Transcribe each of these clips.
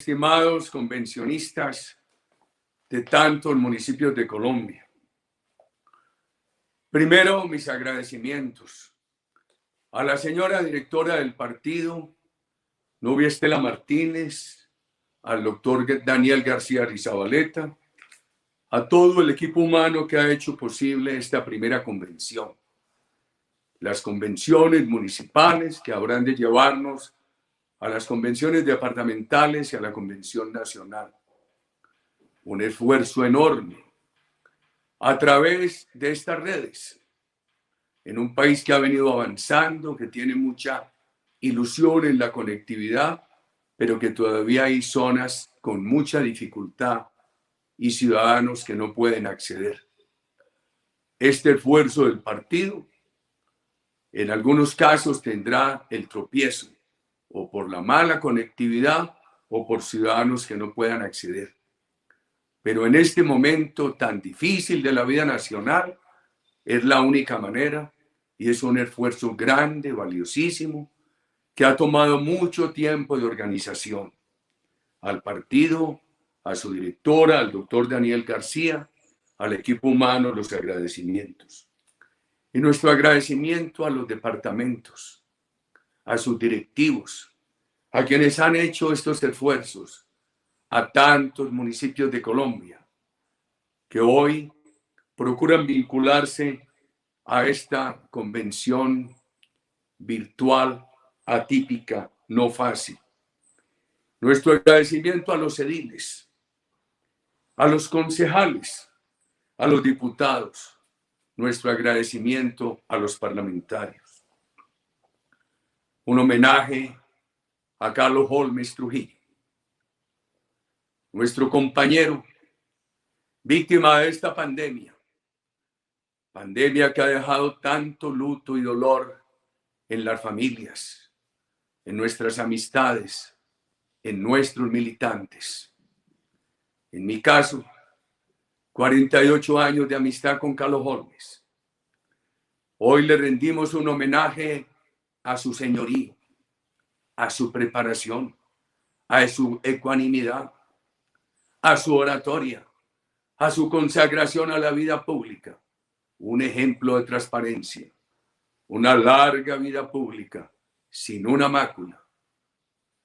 Estimados convencionistas de tantos municipios de Colombia, primero mis agradecimientos a la señora directora del partido, Nubia Estela Martínez, al doctor Daniel García Rizabaleta, a todo el equipo humano que ha hecho posible esta primera convención. Las convenciones municipales que habrán de llevarnos a las convenciones departamentales y a la convención nacional. Un esfuerzo enorme a través de estas redes, en un país que ha venido avanzando, que tiene mucha ilusión en la conectividad, pero que todavía hay zonas con mucha dificultad y ciudadanos que no pueden acceder. Este esfuerzo del partido, en algunos casos, tendrá el tropiezo, o por la mala conectividad, o por ciudadanos que no puedan acceder. Pero en este momento tan difícil de la vida nacional, es la única manera y es un esfuerzo grande, valiosísimo, que ha tomado mucho tiempo de organización. Al partido, a su directora, al doctor Daniel García, al equipo humano, los agradecimientos. Y nuestro agradecimiento a los departamentos, a sus directivos, a quienes han hecho estos esfuerzos, a tantos municipios de Colombia, que hoy procuran vincularse a esta convención virtual, atípica, no fácil. Nuestro agradecimiento a los ediles, a los concejales, a los diputados, nuestro agradecimiento a los parlamentarios. Un homenaje a Carlos Holmes Trujillo, nuestro compañero, víctima de esta pandemia que ha dejado tanto luto y dolor en las familias, en nuestras amistades, en nuestros militantes. En mi caso, 48 años de amistad con Carlos Holmes. Hoy le rendimos un homenaje a su señorío, a su preparación, a su ecuanimidad, a su oratoria, a su consagración a la vida pública. Un ejemplo de transparencia, una larga vida pública, sin una mácula.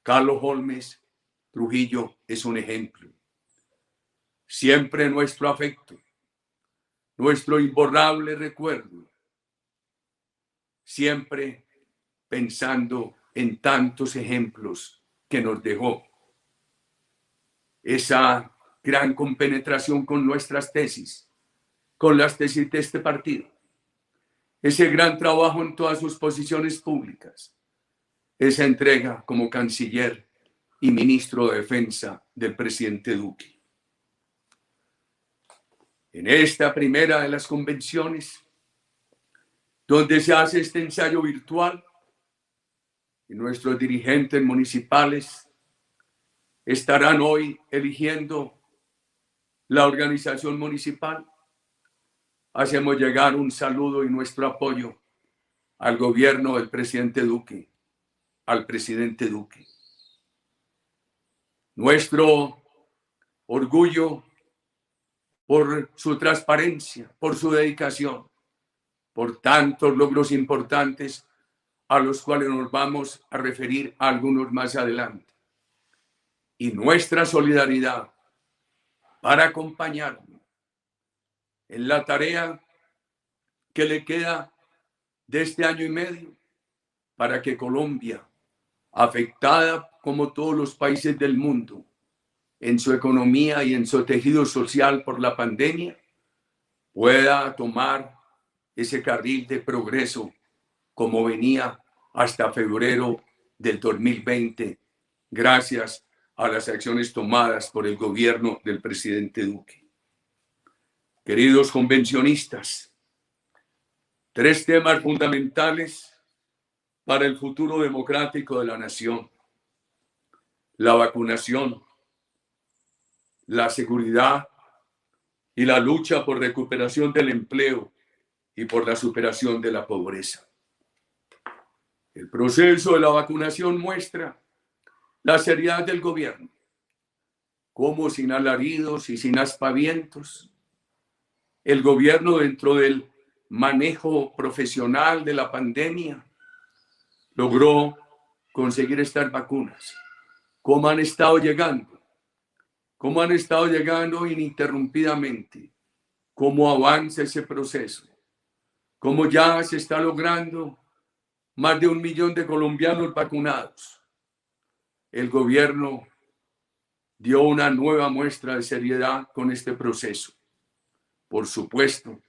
Carlos Holmes Trujillo es un ejemplo. Siempre nuestro afecto, nuestro imborrable recuerdo, siempre pensando en tantos ejemplos que nos dejó. Esa gran compenetración con nuestras tesis, con las tesis de este partido, ese gran trabajo en todas sus posiciones públicas, esa entrega como canciller y ministro de Defensa del presidente Duque. En esta primera de las convenciones, donde se hace este ensayo virtual, y nuestros dirigentes municipales estarán hoy eligiendo la organización municipal, hacemos llegar un saludo y nuestro apoyo al gobierno del presidente Duque, al presidente Duque. Nuestro orgullo por su transparencia, por su dedicación, por tantos logros importantes a los cuales nos vamos a referir a algunos más adelante. Y nuestra solidaridad para acompañarnos en la tarea que le queda de este año y medio para que Colombia, afectada como todos los países del mundo en su economía y en su tejido social por la pandemia, pueda tomar ese carril de progreso como venía hasta febrero del 2020, gracias a las acciones tomadas por el gobierno del presidente Duque. Queridos convencionistas, 3 temas fundamentales para el futuro democrático de la nación: la vacunación, la seguridad y la lucha por recuperación del empleo y por la superación de la pobreza. El proceso de la vacunación muestra la seriedad del gobierno como sin alaridos y sin aspavientos, el gobierno, dentro del manejo profesional de la pandemia, logró conseguir estas vacunas. ¿Cómo han estado llegando? ¿Cómo han estado llegando ininterrumpidamente? ¿Cómo avanza ese proceso? ¿Cómo ya se está logrando más de 1 millón de colombianos vacunados? El gobierno dio una nueva muestra de seriedad con este proceso. Por supuesto,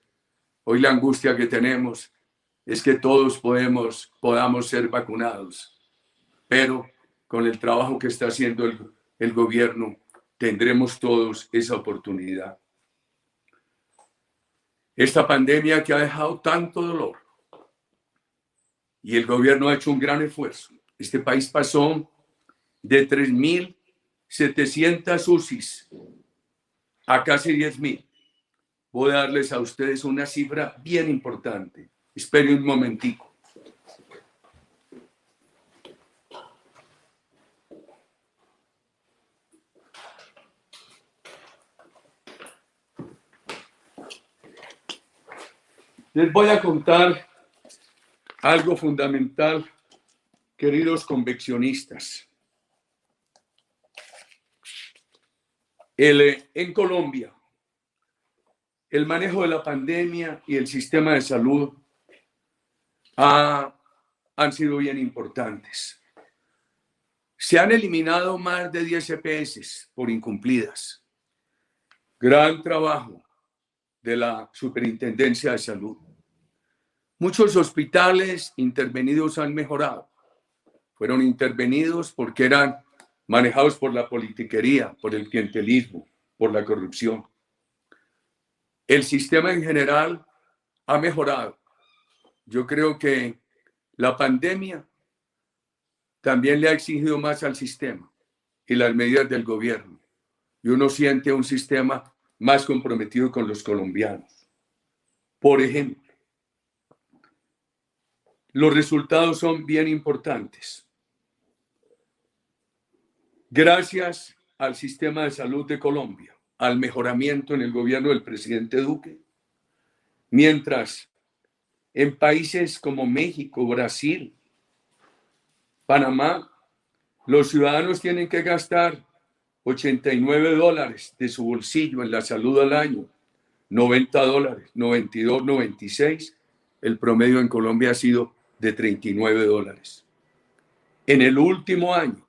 hoy la angustia que tenemos es que todos podamos ser vacunados, pero con el trabajo que está haciendo el gobierno, tendremos todos esa oportunidad. Esta pandemia que ha dejado tanto dolor y el gobierno ha hecho un gran esfuerzo. Este país pasó de 3.700 UCIs a casi 10.000. Voy a darles a ustedes una cifra bien importante. Esperen un momentico. Les voy a contar algo fundamental, queridos conveccionistas. En Colombia, el manejo de la pandemia y el sistema de salud han sido bien importantes. Se han eliminado más de 10 EPS por incumplidas. Gran trabajo de la Superintendencia de Salud. Muchos hospitales intervenidos han mejorado. Fueron intervenidos porque eran manejados por la politiquería, por el clientelismo, por la corrupción. El sistema en general ha mejorado. Yo creo que la pandemia también le ha exigido más al sistema y las medidas del gobierno. Y uno siente un sistema más comprometido con los colombianos. Por ejemplo, los resultados son bien importantes. Gracias al sistema de salud de Colombia, al mejoramiento en el gobierno del presidente Duque, mientras en países como México, Brasil, Panamá, los ciudadanos tienen que gastar $89 de su bolsillo en la salud al año, $90, 92, 96. El promedio en Colombia ha sido de $39. En el último año,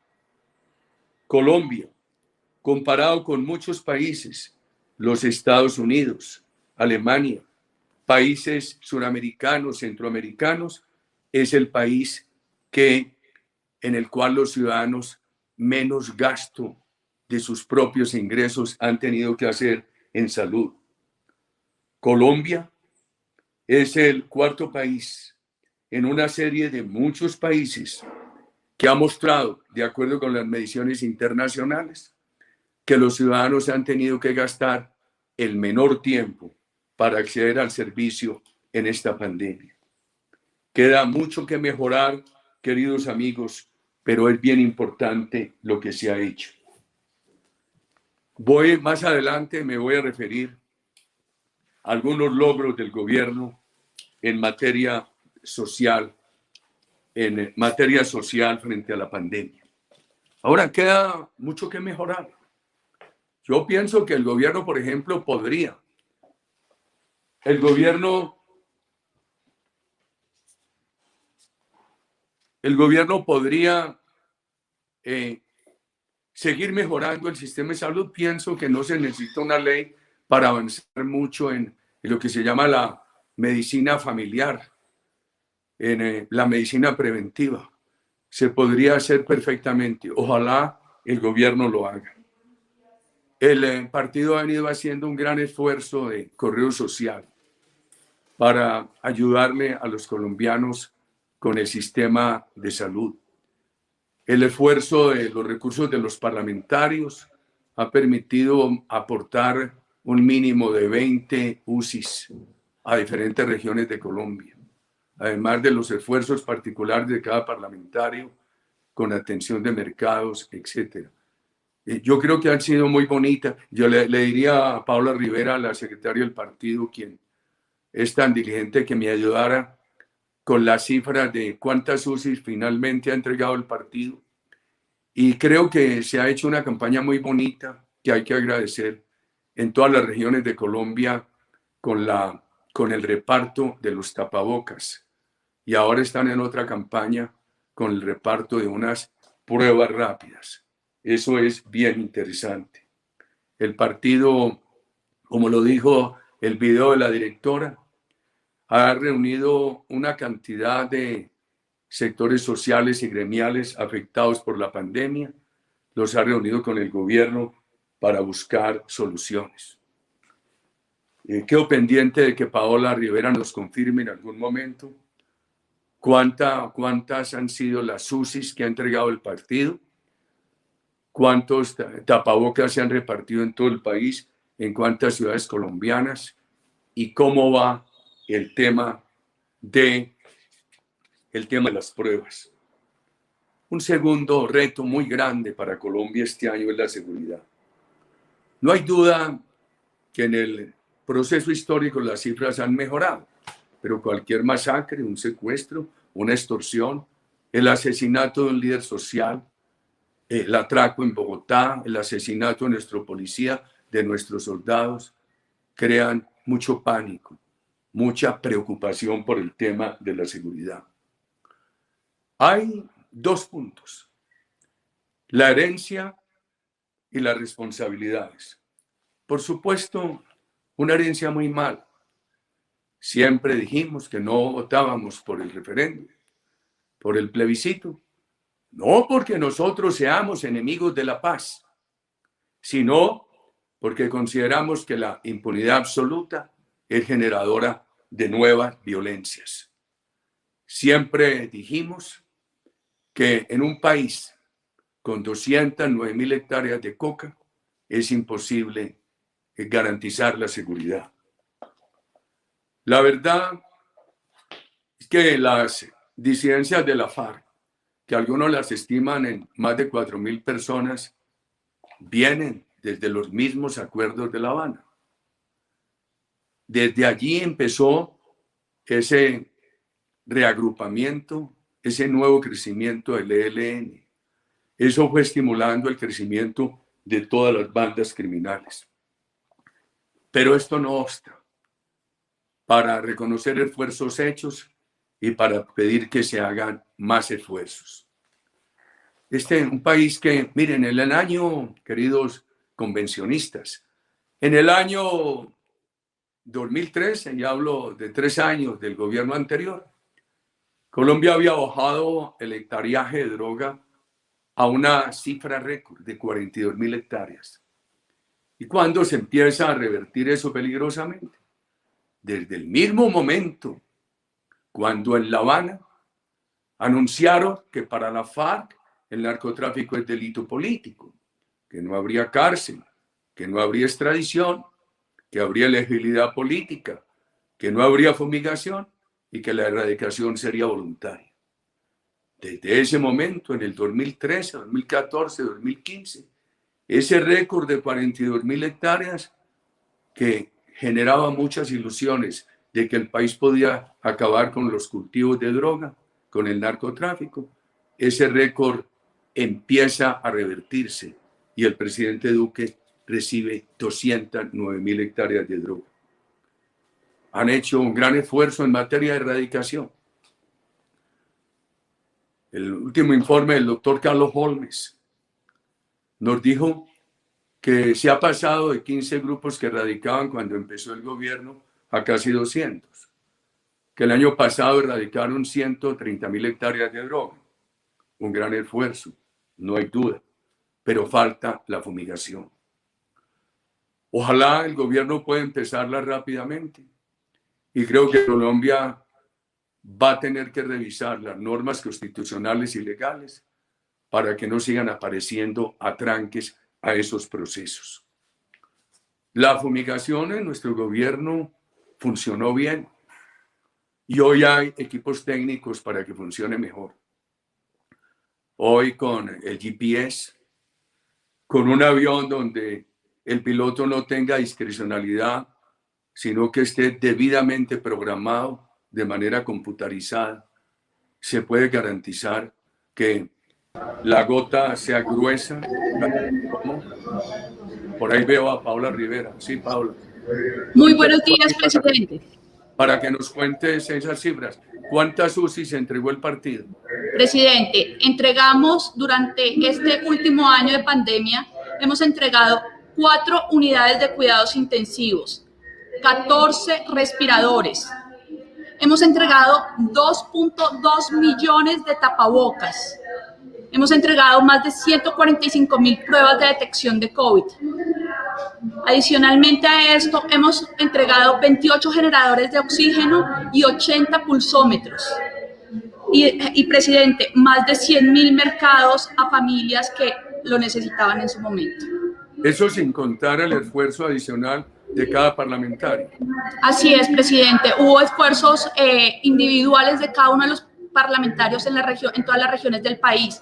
Colombia, comparado con muchos países, los Estados Unidos, Alemania, países suramericanos, centroamericanos, es el país en el cual los ciudadanos menos gasto de sus propios ingresos han tenido que hacer en salud. Colombia es el cuarto país en una serie de muchos países que ha mostrado, de acuerdo con las mediciones internacionales, que los ciudadanos han tenido que gastar el menor tiempo para acceder al servicio en esta pandemia. Queda mucho que mejorar, queridos amigos, pero es bien importante lo que se ha hecho. Más adelante me voy a referir a algunos logros del gobierno en materia social frente a la pandemia. Ahora queda mucho que mejorar. Yo pienso que el gobierno, por ejemplo, el gobierno podría seguir mejorando el sistema de salud. Pienso que no se necesita una ley para avanzar mucho en lo que se llama la medicina familiar, en la medicina preventiva. Se podría hacer perfectamente. Ojalá el gobierno lo haga. El partido ha venido haciendo un gran esfuerzo de correo social para ayudarle a los colombianos con el sistema de salud. El esfuerzo de los recursos de los parlamentarios ha permitido aportar un mínimo de 20 UCIs a diferentes regiones de Colombia, además de los esfuerzos particulares de cada parlamentario con atención de mercados, etc. Yo creo que han sido muy bonitas. Yo le diría a Paula Rivera, la secretaria del partido, quien es tan diligente, que me ayudara con las cifras de cuántas UCIs finalmente ha entregado el partido. Y creo que se ha hecho una campaña muy bonita que hay que agradecer en todas las regiones de Colombia con el reparto de los tapabocas. Y ahora están en otra campaña con el reparto de unas pruebas rápidas. Eso es bien interesante. El partido, como lo dijo el video de la directora, ha reunido una cantidad de sectores sociales y gremiales afectados por la pandemia, los ha reunido con el gobierno para buscar soluciones. Quedo pendiente de que Paola Rivera nos confirme en algún momento cuántas han sido las UCIs que ha entregado el partido, cuántos tapabocas se han repartido en todo el país, en cuántas ciudades colombianas y cómo va el tema de las pruebas. Un segundo reto muy grande para Colombia este año es la seguridad. No hay duda que en el proceso histórico las cifras han mejorado, pero cualquier masacre, un secuestro, una extorsión, el asesinato de un líder social, el atraco en Bogotá, el asesinato de nuestro policía, de nuestros soldados, crean mucho pánico, mucha preocupación por el tema de la seguridad. Hay dos puntos: la herencia y las responsabilidades. Por supuesto, una herencia muy mala. Siempre dijimos que no votábamos por el referéndum, por el plebiscito, no porque nosotros seamos enemigos de la paz, sino porque consideramos que la impunidad absoluta es generadora de nuevas violencias. Siempre dijimos que en un país con 209.000 hectáreas de coca es imposible garantizar la seguridad. La verdad es que las disidencias de la FARC, que algunos las estiman en más de 4.000 personas, vienen desde los mismos acuerdos de La Habana. Desde allí empezó ese reagrupamiento, ese nuevo crecimiento del ELN. Eso fue estimulando el crecimiento de todas las bandas criminales. Pero esto no obsta para reconocer esfuerzos hechos y para pedir que se hagan más esfuerzos. Un país que, miren, en el año, queridos convencionistas, en el año 2013, y hablo de 3 años del gobierno anterior, Colombia había bajado el hectareaje de droga a una cifra récord de 42.000 hectáreas. ¿Y cuándo se empieza a revertir eso peligrosamente? Desde el mismo momento cuando en La Habana anunciaron que para la FARC el narcotráfico es delito político, que no habría cárcel, que no habría extradición, que habría elegibilidad política, que no habría fumigación y que la erradicación sería voluntaria. Desde ese momento, en el 2013, 2014, 2015, ese récord de 42.000 hectáreas que generaba muchas ilusiones de que el país podía acabar con los cultivos de droga, con el narcotráfico, ese récord empieza a revertirse y el presidente Duque recibe 209.000 hectáreas de droga. Han hecho un gran esfuerzo en materia de erradicación. El último informe del doctor Carlos Holmes nos dijo que se ha pasado de 15 grupos que erradicaban cuando empezó el gobierno a casi 200, que el año pasado erradicaron 130.000 hectáreas de droga. Un gran esfuerzo, no hay duda, pero falta la fumigación. Ojalá el gobierno pueda empezarla rápidamente y creo que Colombia va a tener que revisar las normas constitucionales y legales para que no sigan apareciendo atranques a esos procesos. La fumigación en nuestro gobierno funcionó bien y hoy hay equipos técnicos para que funcione mejor. Hoy con el GPS, con un avión donde el piloto no tenga discrecionalidad, sino que esté debidamente programado de manera computarizada, se puede garantizar que la gota sea gruesa. ¿Cómo? Por ahí veo a Paula Rivera. Sí, Paula. Muy buenos días, presidente. Para que nos cuentes esas cifras. ¿Cuántas UCI se entregó el partido? Presidente, entregamos durante este último año de pandemia, hemos entregado 4 unidades de cuidados intensivos, 14 respiradores. Hemos entregado 2.2 millones de tapabocas. Hemos entregado más de 145,000 pruebas de detección de COVID. Adicionalmente a esto, hemos entregado 28 generadores de oxígeno y 80 pulsómetros. Y presidente, más de 100.000 mercados a familias que lo necesitaban en su momento. Eso sin contar el esfuerzo adicional de cada parlamentario. Así es, presidente. Hubo esfuerzos individuales de cada uno de los parlamentarios en todas las regiones del país.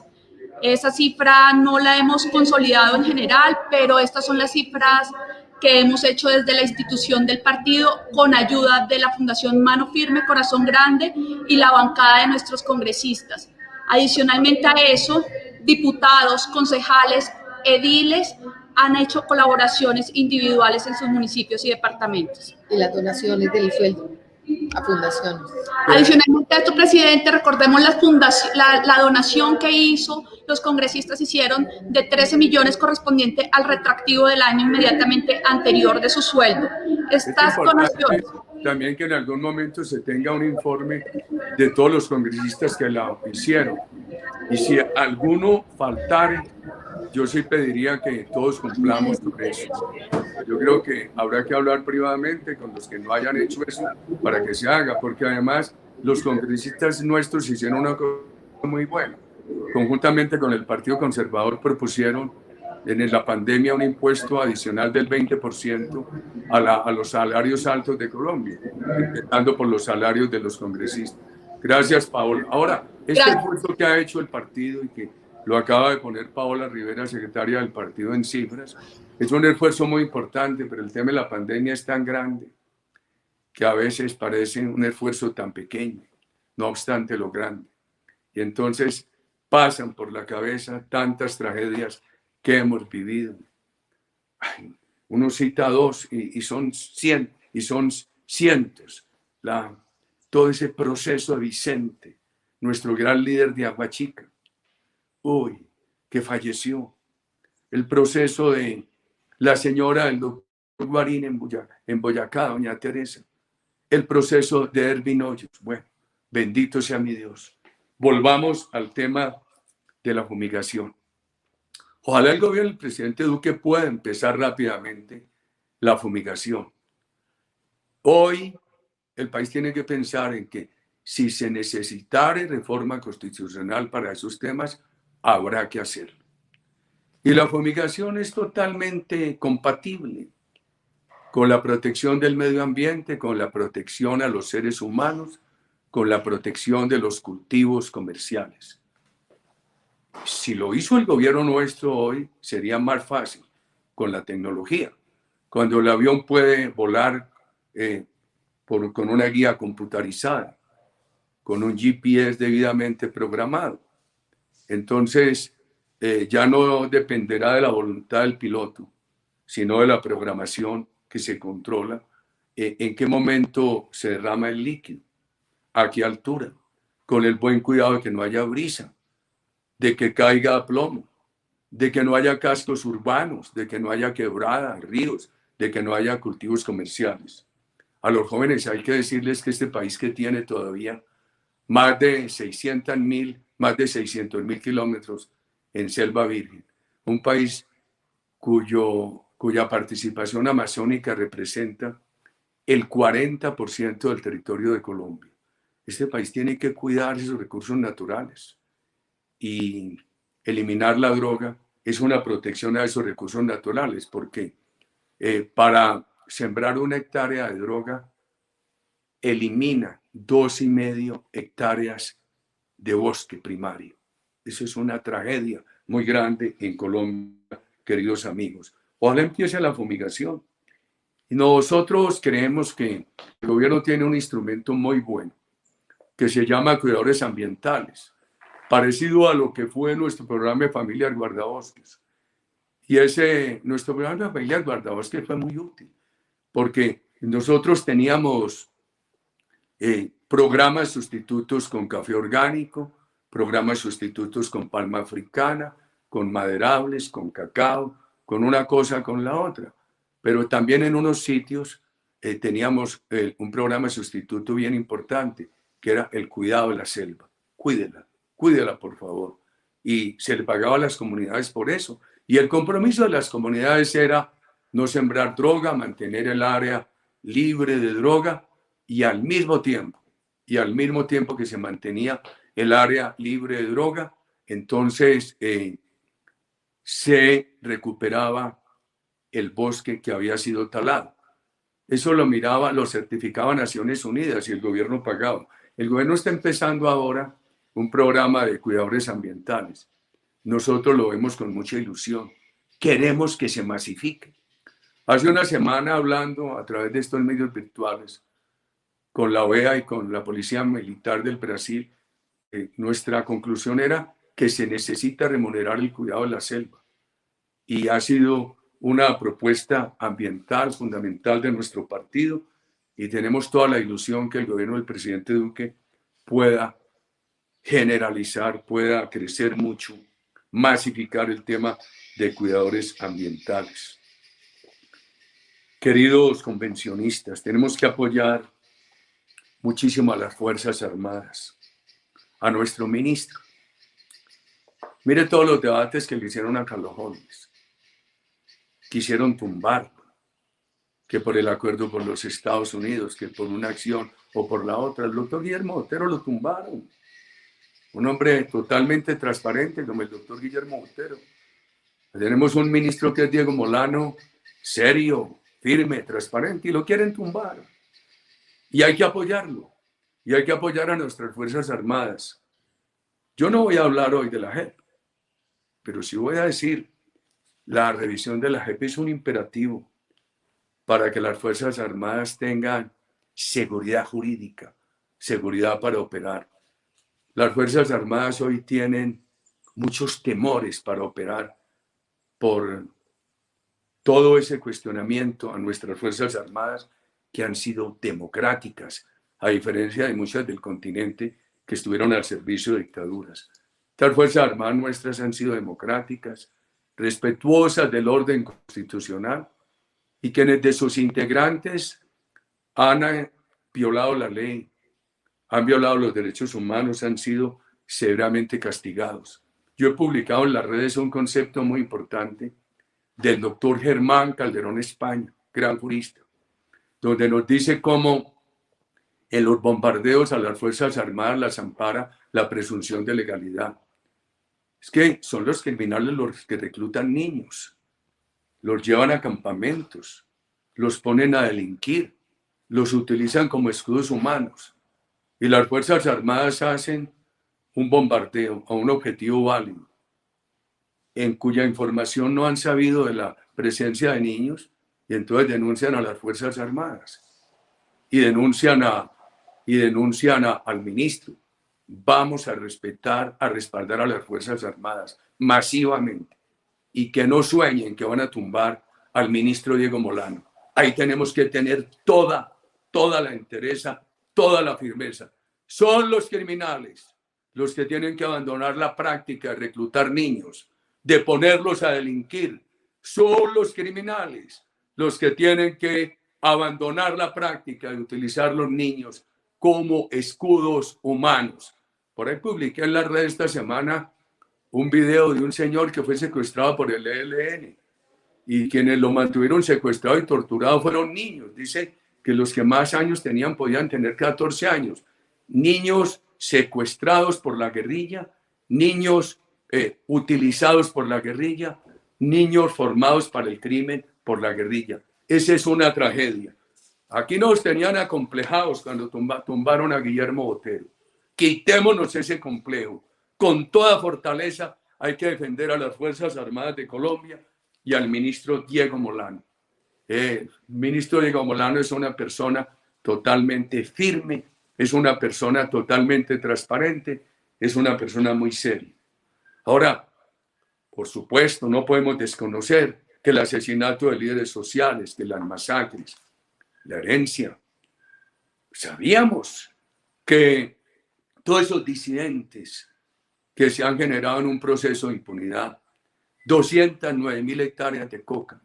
Esa cifra no la hemos consolidado en general, pero estas son las cifras que hemos hecho desde la institución del partido con ayuda de la Fundación Mano Firme, Corazón Grande y la bancada de nuestros congresistas. Adicionalmente a eso, diputados, concejales, ediles han hecho colaboraciones individuales en sus municipios y departamentos. Y las donaciones del sueldo a fundaciones. Adicionalmente a esto, presidente, recordemos la donación que los congresistas hicieron de 13 millones correspondiente al retroactivo del año inmediatamente anterior de su sueldo. Estas donaciones. También que en algún momento se tenga un informe de todos los congresistas que la hicieron. Y si alguno faltare, yo sí pediría que todos cumplamos con eso. Yo creo que habrá que hablar privadamente con los que no hayan hecho eso para que se haga, porque además los congresistas nuestros hicieron una cosa muy buena. Conjuntamente con el Partido Conservador propusieron en la pandemia un impuesto adicional del 20% a los salarios altos de Colombia, empezando por los salarios de los congresistas. Gracias, Paola. Ahora, este esfuerzo que ha hecho el partido y que lo acaba de poner Paola Rivera, secretaria del partido, en cifras, es un esfuerzo muy importante, pero el tema de la pandemia es tan grande que a veces parece un esfuerzo tan pequeño, no obstante lo grande. Y entonces pasan por la cabeza tantas tragedias que hemos vivido. Ay, uno cita dos y son 100 y son cientos. Todo ese proceso de Vicente, nuestro gran líder de Aguachica, uy, que falleció. El proceso de la señora del doctor Guarín en Boyacá, doña Teresa. El proceso de Ervin Hoyos. Bueno, bendito sea mi Dios. Volvamos al tema de la fumigación. Ojalá el gobierno del presidente Duque pueda empezar rápidamente la fumigación. Hoy el país tiene que pensar en que si se necesitara reforma constitucional para esos temas, habrá que hacerlo. Y la fumigación es totalmente compatible con la protección del medio ambiente, con la protección a los seres humanos, con la protección de los cultivos comerciales. Si lo hizo el gobierno nuestro hoy, sería más fácil con la tecnología. Cuando el avión puede volar con una guía computarizada, con un GPS debidamente programado. Entonces, ya no dependerá de la voluntad del piloto, sino de la programación que se controla, en qué momento se derrama el líquido, a qué altura, con el buen cuidado de que no haya brisa, de que caiga plomo, de que no haya cascos urbanos, de que no haya quebradas, ríos, de que no haya cultivos comerciales. A los jóvenes hay que decirles que este país que tiene todavía más de 600.000 kilómetros en selva virgen, un país cuya participación amazónica representa el 40% del territorio de Colombia. Este país tiene que cuidar sus recursos naturales y eliminar la droga es una protección a esos recursos naturales, porque para sembrar 1 hectárea de droga elimina 2,5 hectáreas de bosque primario. Eso es una tragedia muy grande en Colombia queridos amigos. Ojalá empiece la fumigación. Y nosotros creemos que el gobierno tiene un instrumento muy bueno que se llama cuidadores ambientales, parecido a lo que fue nuestro programa de Familias Guardabosques. Y nuestro programa de Familias Guardabosques fue muy útil, porque nosotros teníamos programas sustitutos con café orgánico, programas sustitutos con palma africana, con maderables, con cacao, con una cosa, con la otra. Pero también en unos sitios teníamos un programa sustituto bien importante, que era el cuidado de la selva. Cuídela, por favor. Y se le pagaba a las comunidades por eso. Y el compromiso de las comunidades era no sembrar droga, mantener el área libre de droga y al mismo tiempo que se mantenía el área libre de droga, entonces se recuperaba el bosque que había sido talado. Eso lo certificaba Naciones Unidas y el gobierno pagaba. El gobierno está empezando ahora un programa de cuidadores ambientales. Nosotros lo vemos con mucha ilusión. Queremos que se masifique. Hace una semana, hablando a través de estos medios virtuales con la OEA y con la Policía Militar del Brasil, nuestra conclusión era que se necesita remunerar el cuidado de la selva. Y ha sido una propuesta ambiental fundamental de nuestro partido y tenemos toda la ilusión que el gobierno del presidente Duque pueda generalizar, pueda crecer mucho, masificar el tema de cuidadores ambientales. Queridos convencionistas, tenemos que apoyar muchísimo a las Fuerzas Armadas, a nuestro ministro. Mire todos los debates que le hicieron a Carlos Holmes. Quisieron tumbarlo, que por el acuerdo con los Estados Unidos, que por una acción o por la otra. El doctor Guillermo Botero lo tumbaron. Un hombre totalmente transparente como el doctor Guillermo Botero. Tenemos un ministro que es Diego Molano, serio, firme, transparente, y lo quieren tumbar. Y hay que apoyarlo. Y hay que apoyar a nuestras Fuerzas Armadas. Yo no voy a hablar hoy de la JEP, pero sí voy a decir, la revisión de la JEP es un imperativo para que las Fuerzas Armadas tengan seguridad jurídica, seguridad para operar. Las Fuerzas Armadas hoy tienen muchos temores para operar por todo ese cuestionamiento a nuestras Fuerzas Armadas que han sido democráticas, a diferencia de muchas del continente que estuvieron al servicio de dictaduras. Las Fuerzas Armadas nuestras han sido democráticas, respetuosas del orden constitucional y quienes de sus integrantes han violado la ley, han violado los derechos humanos, han sido severamente castigados. Yo he publicado en las redes un concepto muy importante del doctor Germán Calderón España, gran jurista, donde nos dice cómo en los bombardeos a las Fuerzas Armadas las ampara la presunción de legalidad. Es que son los criminales los que reclutan niños, los llevan a campamentos, los ponen a delinquir, los utilizan como escudos humanos. Y las Fuerzas Armadas hacen un bombardeo a un objetivo válido, en cuya información no han sabido de la presencia de niños, y entonces denuncian a las Fuerzas Armadas y denuncian al ministro. Vamos a respaldar a las Fuerzas Armadas masivamente y que no sueñen que van a tumbar al ministro Diego Molano. Ahí tenemos que tener toda la entereza, toda la firmeza. Son los criminales los que tienen que abandonar la práctica de reclutar niños, de ponerlos a delinquir. Son los criminales los que tienen que abandonar la práctica de utilizar los niños como escudos humanos. Por ahí publiqué en la red esta semana un video de un señor que fue secuestrado por el ELN y quienes lo mantuvieron secuestrado y torturado fueron niños. Dice que los que más años tenían podían tener 14 años. Niños secuestrados por la guerrilla, niños utilizados por la guerrilla, niños formados para el crimen por la guerrilla. Esa es una tragedia. Aquí nos tenían acomplejados cuando tumbaron a Guillermo Botero. Quitémonos ese complejo. Con toda fortaleza hay que defender a las Fuerzas Armadas de Colombia y al ministro Diego Molano. El ministro Diego Molano es una persona totalmente firme, es una persona totalmente transparente, es una persona muy seria. Ahora, por supuesto, no podemos desconocer que el asesinato de líderes sociales, que las masacres, la herencia, sabíamos que todos esos disidentes que se han generado en un proceso de impunidad, 209.000 hectáreas de coca,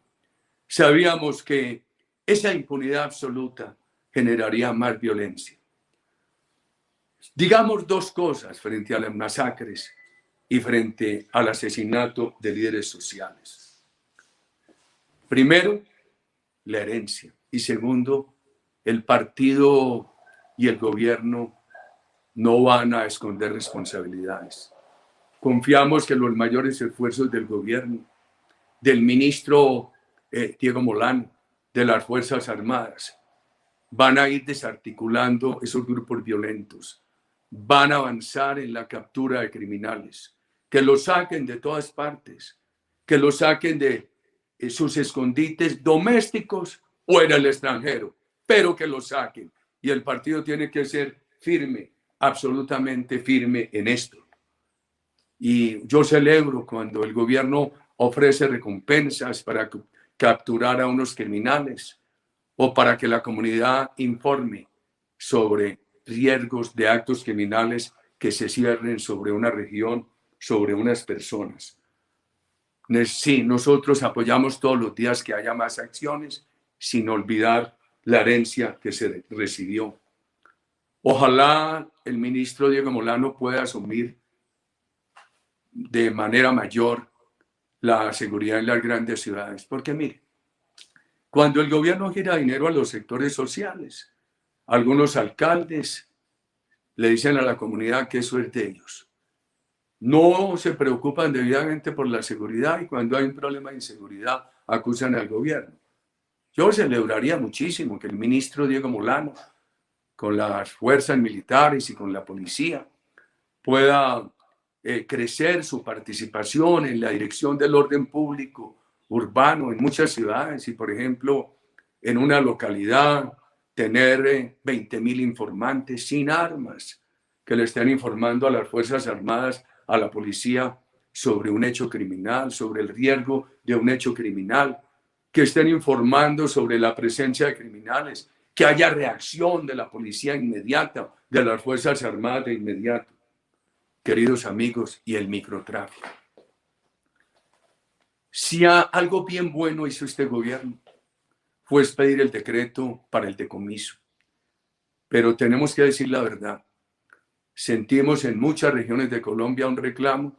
sabíamos que esa impunidad absoluta generaría más violencia. Digamos dos cosas frente a las masacres y frente al asesinato de líderes sociales. Primero, la herencia. Y segundo, el partido y el gobierno no van a esconder responsabilidades. Confiamos que los mayores esfuerzos del gobierno, del ministro Diego Molano, de las Fuerzas Armadas, van a ir desarticulando esos grupos violentos, van a avanzar en la captura de criminales, que los saquen de todas partes, que los saquen de sus escondites domésticos o en el extranjero, pero que los saquen. Y el partido tiene que ser firme, absolutamente firme en esto. Y yo celebro cuando el gobierno ofrece recompensas para capturar a unos criminales o para que la comunidad informe sobre riesgos de actos criminales que se cierren sobre una región, sobre unas personas. Sí, nosotros apoyamos todos los días que haya más acciones, sin olvidar la herencia que se recibió. Ojalá el ministro Diego Molano pueda asumir de manera mayor la seguridad en las grandes ciudades. Porque mire, cuando el gobierno gira dinero a los sectores sociales, algunos alcaldes le dicen a la comunidad que eso es de ellos. No se preocupan debidamente por la seguridad y cuando hay un problema de inseguridad acusan al gobierno. Yo celebraría muchísimo que el ministro Diego Molano, con las fuerzas militares y con la policía, pueda crecer su participación en la dirección del orden público urbano en muchas ciudades y, por ejemplo, en una localidad tener 20.000 informantes sin armas que le estén informando a las Fuerzas Armadas, a la policía sobre un hecho criminal, sobre el riesgo de un hecho criminal, que estén informando sobre la presencia de criminales, que haya reacción de la policía inmediata, de las Fuerzas Armadas de inmediato. Queridos amigos, y el microtráfico. Si algo bien bueno hizo este gobierno, fue expedir el decreto para el decomiso. Pero tenemos que decir la verdad. Sentimos en muchas regiones de Colombia un reclamo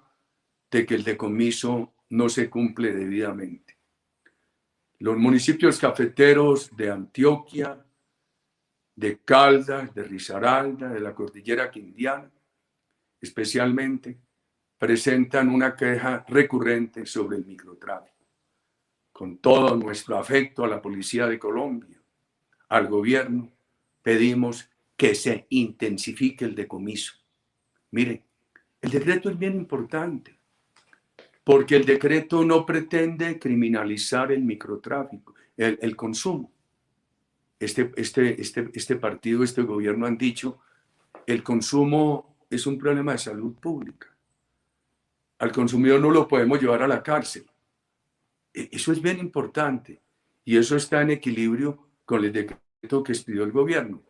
de que el decomiso no se cumple debidamente. Los municipios cafeteros de Antioquia, de Caldas, de Risaralda, de la cordillera quindiana, especialmente, presentan una queja recurrente sobre el microtráfico. Con todo nuestro afecto a la Policía de Colombia, al gobierno, pedimos que se intensifique el decomiso. Mire, el decreto es bien importante, porque el decreto no pretende criminalizar el microtráfico, el consumo. Este partido, este gobierno han dicho, el consumo es un problema de salud pública. Al consumidor no lo podemos llevar a la cárcel. Eso es bien importante y eso está en equilibrio con el decreto que expidió el gobierno,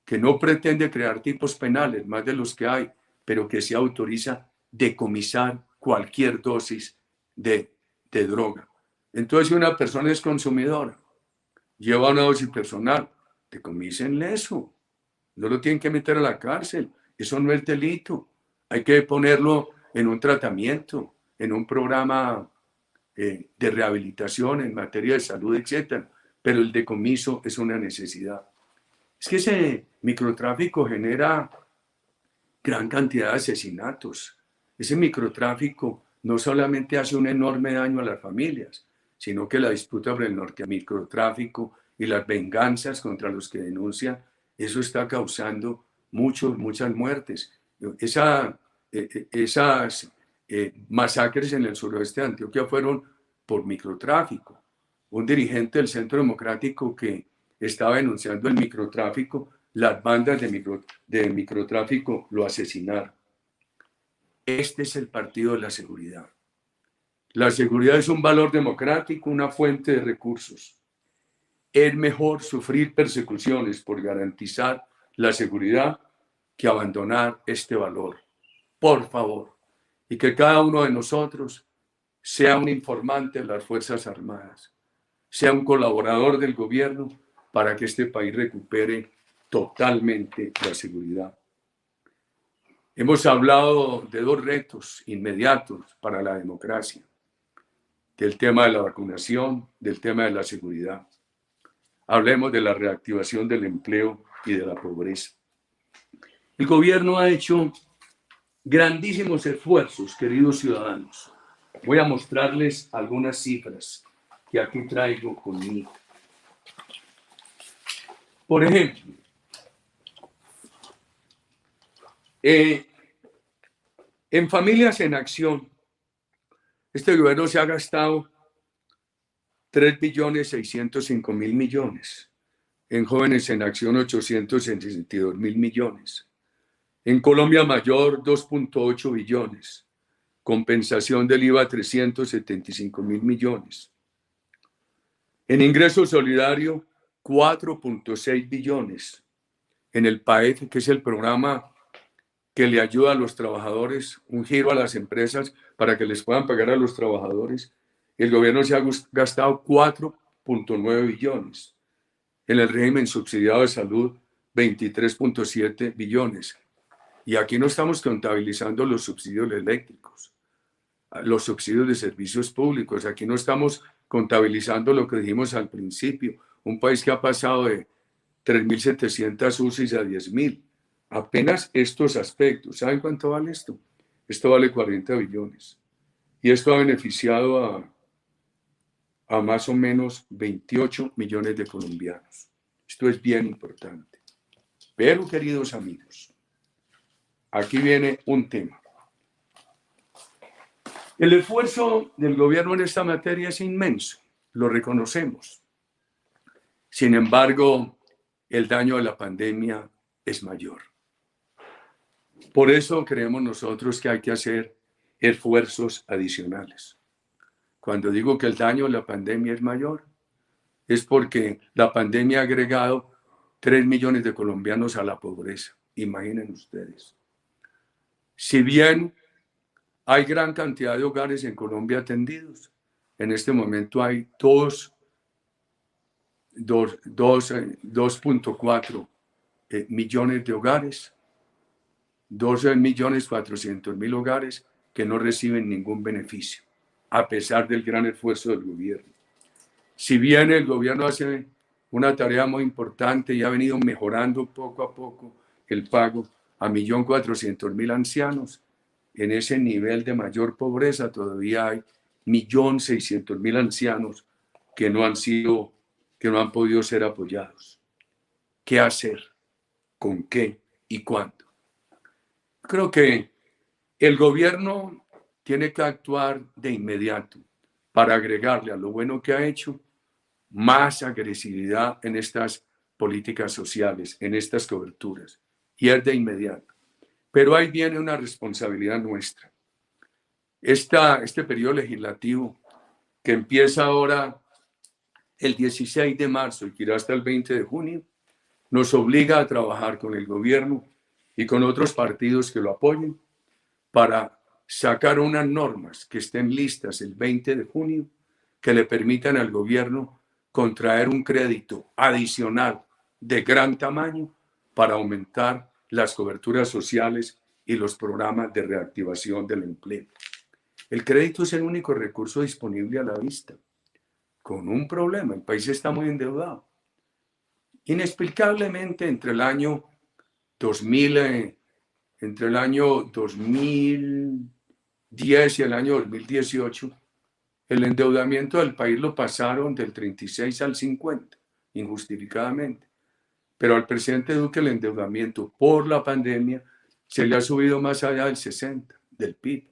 que no pretende crear tipos penales, más de los que hay, pero que se autoriza decomisar cualquier dosis de droga. Entonces, si una persona es consumidora, lleva una dosis personal, decomísenle eso. No lo tienen que meter a la cárcel. Eso no es delito. Hay que ponerlo en un tratamiento, en un programa de rehabilitación en materia de salud, etc. Pero el decomiso es una necesidad. Es que ese microtráfico genera gran cantidad de asesinatos. Ese microtráfico no solamente hace un enorme daño a las familias, sino que la disputa por el microtráfico y las venganzas contra los que denuncian, eso está causando muchas muertes. Esas masacres en el suroeste de Antioquia fueron por microtráfico. Un dirigente del Centro Democrático que estaba denunciando el microtráfico, las bandas de microtráfico lo asesinaron. Este es el partido de la seguridad. La seguridad es un valor democrático, una fuente de recursos. Es mejor sufrir persecuciones por garantizar la seguridad que abandonar este valor. Por favor, y que cada uno de nosotros sea un informante de las Fuerzas Armadas, sea un colaborador del gobierno para que este país recupere totalmente la seguridad. Hemos hablado de dos retos inmediatos para la democracia, del tema de la vacunación, del tema de la seguridad. Hablemos de la reactivación del empleo y de la pobreza. El gobierno ha hecho grandísimos esfuerzos, queridos ciudadanos. Voy a mostrarles algunas cifras que aquí traigo conmigo. Por ejemplo, en Familias en Acción, este gobierno se ha gastado 3.605.000 millones. En Jóvenes en Acción, 862.000 millones. En Colombia Mayor, 2.8 billones. Compensación del IVA, 375.000 millones. En Ingreso Solidario, 4.6 billones. En el PAEF, que es el programa que le ayuda a los trabajadores, un giro a las empresas para que les puedan pagar a los trabajadores, el gobierno se ha gastado 4.9 billones. En el régimen subsidiado de salud, 23.7 billones. Y aquí no estamos contabilizando los subsidios eléctricos, los subsidios de servicios públicos. Aquí no estamos contabilizando lo que dijimos al principio, un país que ha pasado de 3.700 UCIs a 10.000. Apenas estos aspectos. ¿Saben cuánto vale esto? Esto vale 40 billones. Y esto ha beneficiado a más o menos 28 millones de colombianos. Esto es bien importante. Pero, queridos amigos, aquí viene un tema. El esfuerzo del gobierno en esta materia es inmenso, lo reconocemos. Sin embargo, el daño de la pandemia es mayor. Por eso creemos nosotros que hay que hacer esfuerzos adicionales. Cuando digo que el daño de la pandemia es mayor, es porque la pandemia ha agregado 3 millones de colombianos a la pobreza. Imaginen ustedes. Si bien hay gran cantidad de hogares en Colombia atendidos, en este momento hay 2.4 millones de hogares, 12.400.000 hogares que no reciben ningún beneficio, a pesar del gran esfuerzo del gobierno. Si bien el gobierno hace una tarea muy importante y ha venido mejorando poco a poco el pago a 1.400.000 ancianos, en ese nivel de mayor pobreza todavía hay 1.600.000 ancianos que no han podido ser apoyados. ¿Qué hacer? ¿Con qué? ¿Y cuándo? Creo que el gobierno tiene que actuar de inmediato para agregarle a lo bueno que ha hecho más agresividad en estas políticas sociales, en estas coberturas. Y es de inmediato. Pero ahí viene una responsabilidad nuestra. Este periodo legislativo que empieza ahora el 16 de marzo y que irá hasta el 20 de junio, nos obliga a trabajar con el gobierno y con otros partidos que lo apoyen para sacar unas normas que estén listas el 20 de junio que le permitan al gobierno contraer un crédito adicional de gran tamaño para aumentar las coberturas sociales y los programas de reactivación del empleo. El crédito es el único recurso disponible a la vista, con un problema: el país está muy endeudado. Inexplicablemente, entre el año 2010 y el año 2018, el endeudamiento del país lo pasaron del 36 al 50, injustificadamente. Pero al presidente Duque el endeudamiento por la pandemia se le ha subido más allá del 60, del PIB.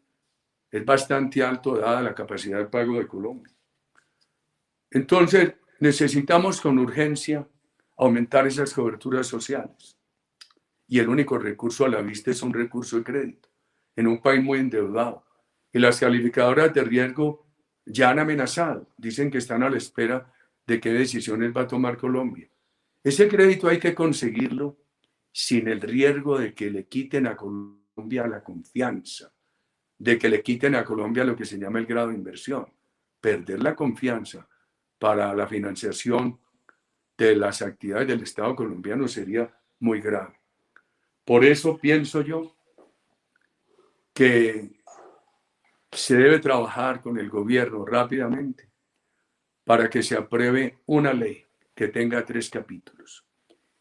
Es bastante alto dada la capacidad de pago de Colombia. Entonces, necesitamos con urgencia aumentar esas coberturas sociales. Y el único recurso a la vista es un recurso de crédito, en un país muy endeudado. Y las calificadoras de riesgo ya han amenazado, dicen que están a la espera de qué decisiones va a tomar Colombia. Ese crédito hay que conseguirlo sin el riesgo de que le quiten a Colombia la confianza, de que le quiten a Colombia lo que se llama el grado de inversión. Perder la confianza para la financiación de las actividades del Estado colombiano sería muy grave. Por eso pienso yo que se debe trabajar con el gobierno rápidamente para que se apruebe una ley que tenga 3 capítulos.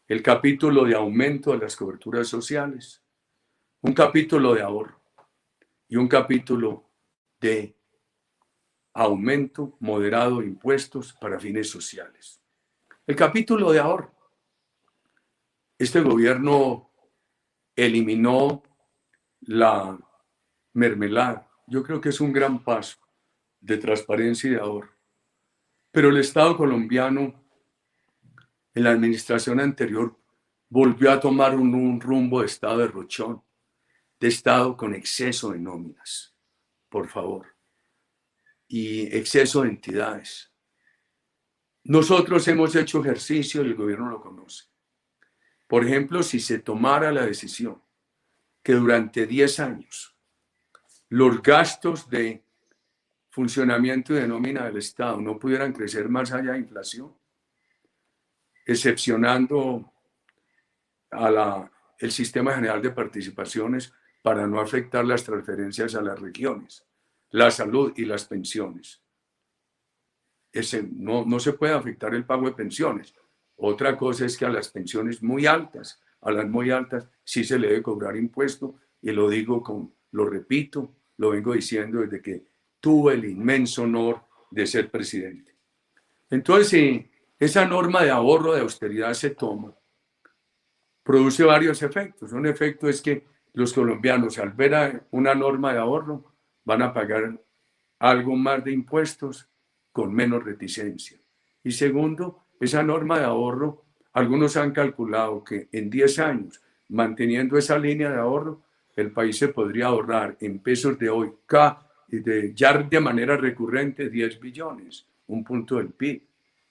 El capítulo de aumento de las coberturas sociales, un capítulo de ahorro y un capítulo de aumento moderado de impuestos para fines sociales. El capítulo de ahorro. Este gobierno eliminó la mermelada. Yo creo que es un gran paso de transparencia y de ahorro. Pero el Estado colombiano, en la administración anterior, volvió a tomar un rumbo de Estado de derrochón, de Estado con exceso de nóminas, por favor, y exceso de entidades. Nosotros hemos hecho ejercicio y el gobierno lo conoce. Por ejemplo, si se tomara la decisión que durante 10 años los gastos de funcionamiento y de nómina del Estado no pudieran crecer más allá de inflación, excepcionando el sistema general de participaciones para no afectar las transferencias a las regiones, la salud y las pensiones. No se puede afectar el pago de pensiones. Otra cosa es que a las pensiones muy altas, sí se le debe cobrar impuesto, y lo repito, lo vengo diciendo desde que tuve el inmenso honor de ser presidente. Entonces, si esa norma de ahorro, de austeridad se toma, produce varios efectos. Un efecto es que los colombianos, al ver una norma de ahorro, van a pagar algo más de impuestos con menos reticencia. Y segundo, esa norma de ahorro, algunos han calculado que en 10 años, manteniendo esa línea de ahorro, el país se podría ahorrar en pesos de hoy, ya de manera recurrente, 10 billones, un punto del PIB.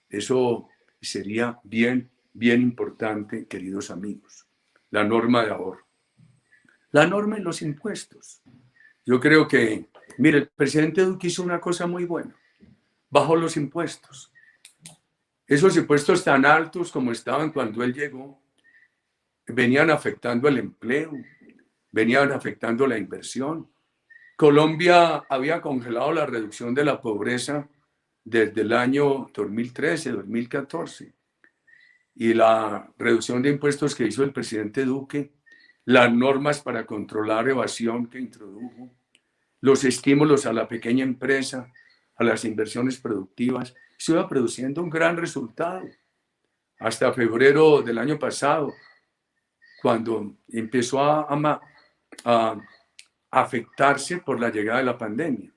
Eso sería bien importante, queridos amigos. La norma de ahorro. La norma en los impuestos. Yo creo que, mire, el presidente Duque hizo una cosa muy buena. Bajó los impuestos. Esos impuestos tan altos como estaban cuando él llegó, venían afectando el empleo, venían afectando la inversión. Colombia había congelado la reducción de la pobreza desde el año 2013, 2014. Y la reducción de impuestos que hizo el presidente Duque, las normas para controlar evasión que introdujo, los estímulos a la pequeña empresa, a las inversiones productivas, se iba produciendo un gran resultado. Hasta febrero del año pasado, cuando empezó a afectarse por la llegada de la pandemia.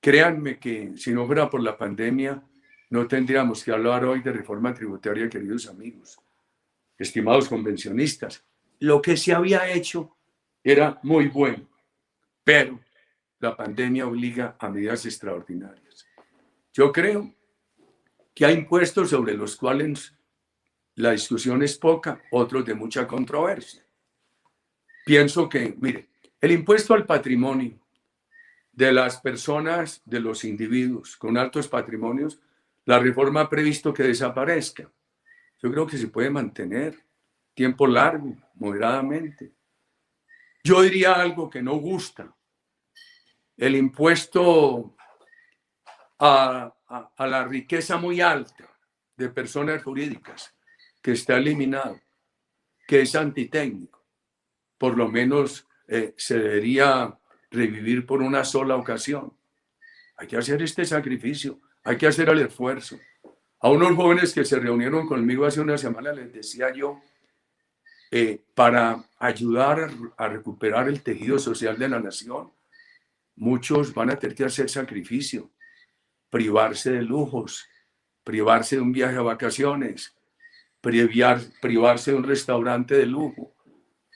Créanme que si no fuera por la pandemia, no tendríamos que hablar hoy de reforma tributaria, queridos amigos, estimados convencionistas. Lo que se había hecho era muy bueno, pero la pandemia obliga a medidas extraordinarias. Yo creo que hay impuestos sobre los cuales la discusión es poca, otros de mucha controversia. Pienso que, mire, el impuesto al patrimonio de las personas, de los individuos con altos patrimonios, la reforma ha previsto que desaparezca. Yo creo que se puede mantener tiempo largo, moderadamente. Yo diría algo que no gusta. El impuesto a la riqueza muy alta de personas jurídicas, que está eliminado, que es antitécnico. Por lo menos se debería revivir por una sola ocasión. Hay que hacer este sacrificio, hay que hacer el esfuerzo. A unos jóvenes que se reunieron conmigo hace una semana les decía yo, para ayudar a recuperar el tejido social de la nación, muchos van a tener que hacer sacrificio, privarse de lujos, privarse de un viaje a vacaciones, privarse de un restaurante de lujo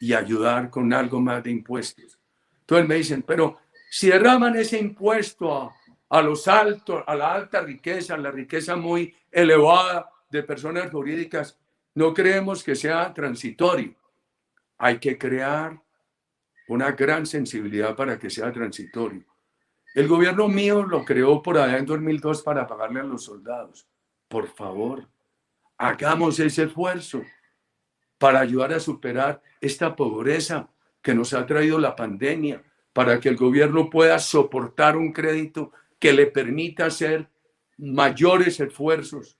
y ayudar con algo más de impuestos. Entonces me dicen, pero si derraman ese impuesto a los altos, a la alta riqueza, a la riqueza muy elevada de personas jurídicas, no creemos que sea transitorio. Hay que crear una gran sensibilidad para que sea transitorio. El gobierno mío lo creó por allá en 2002 para pagarle a los soldados. Por favor, hagamos ese esfuerzo para ayudar a superar esta pobreza que nos ha traído la pandemia, para que el gobierno pueda soportar un crédito que le permita hacer mayores esfuerzos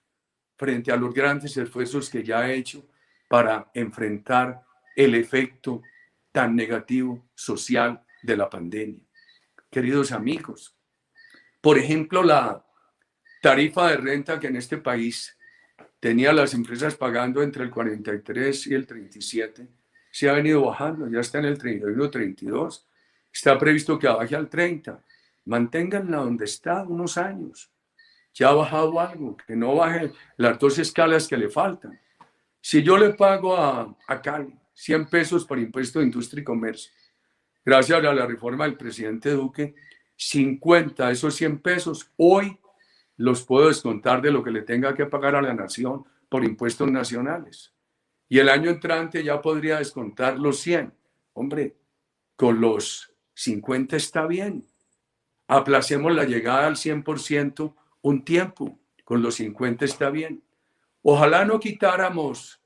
frente a los grandes esfuerzos que ya ha hecho para enfrentar el efecto tan negativo social de la pandemia. Queridos amigos, por ejemplo, la tarifa de renta que en este país tenía las empresas pagando entre el 43 y el 37, se ha venido bajando, ya está en el 31, 32, está previsto que baje al 30, manténganla donde está unos años, ya ha bajado algo, que no baje las 2 escalas que le faltan. Si yo le pago a Cali 100 pesos por impuesto de industria y comercio, gracias a la reforma del presidente Duque, 50 de esos 100 pesos hoy los puedo descontar de lo que le tenga que pagar a la nación por impuestos nacionales. Y el año entrante ya podría descontar los 100. Hombre, con los 50 está bien. Aplacemos la llegada al 100% un tiempo. Con los 50 está bien. Ojalá no quitáramos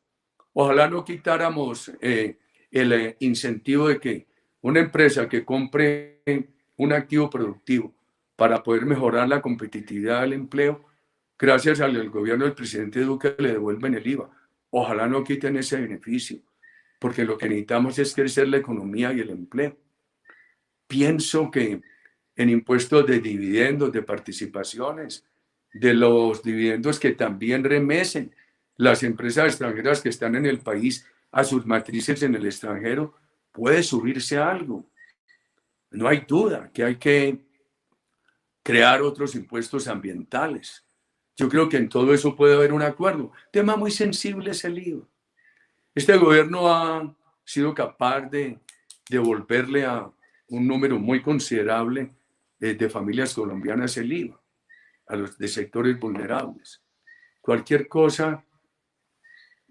el incentivo de que una empresa que compre un activo productivo para poder mejorar la competitividad del empleo, gracias al gobierno del presidente Duque le devuelven el IVA. Ojalá no quiten ese beneficio, porque lo que necesitamos es crecer la economía y el empleo. Pienso que en impuestos de dividendos, de participaciones, de los dividendos que también remesen las empresas extranjeras que están en el país a sus matrices en el extranjero, puede subirse algo. No hay duda que hay que crear otros impuestos ambientales. Yo creo que en todo eso puede haber un acuerdo. Tema muy sensible es el IVA. Este gobierno ha sido capaz de devolverle a un número muy considerable de familias colombianas el IVA, a los de sectores vulnerables. Cualquier cosa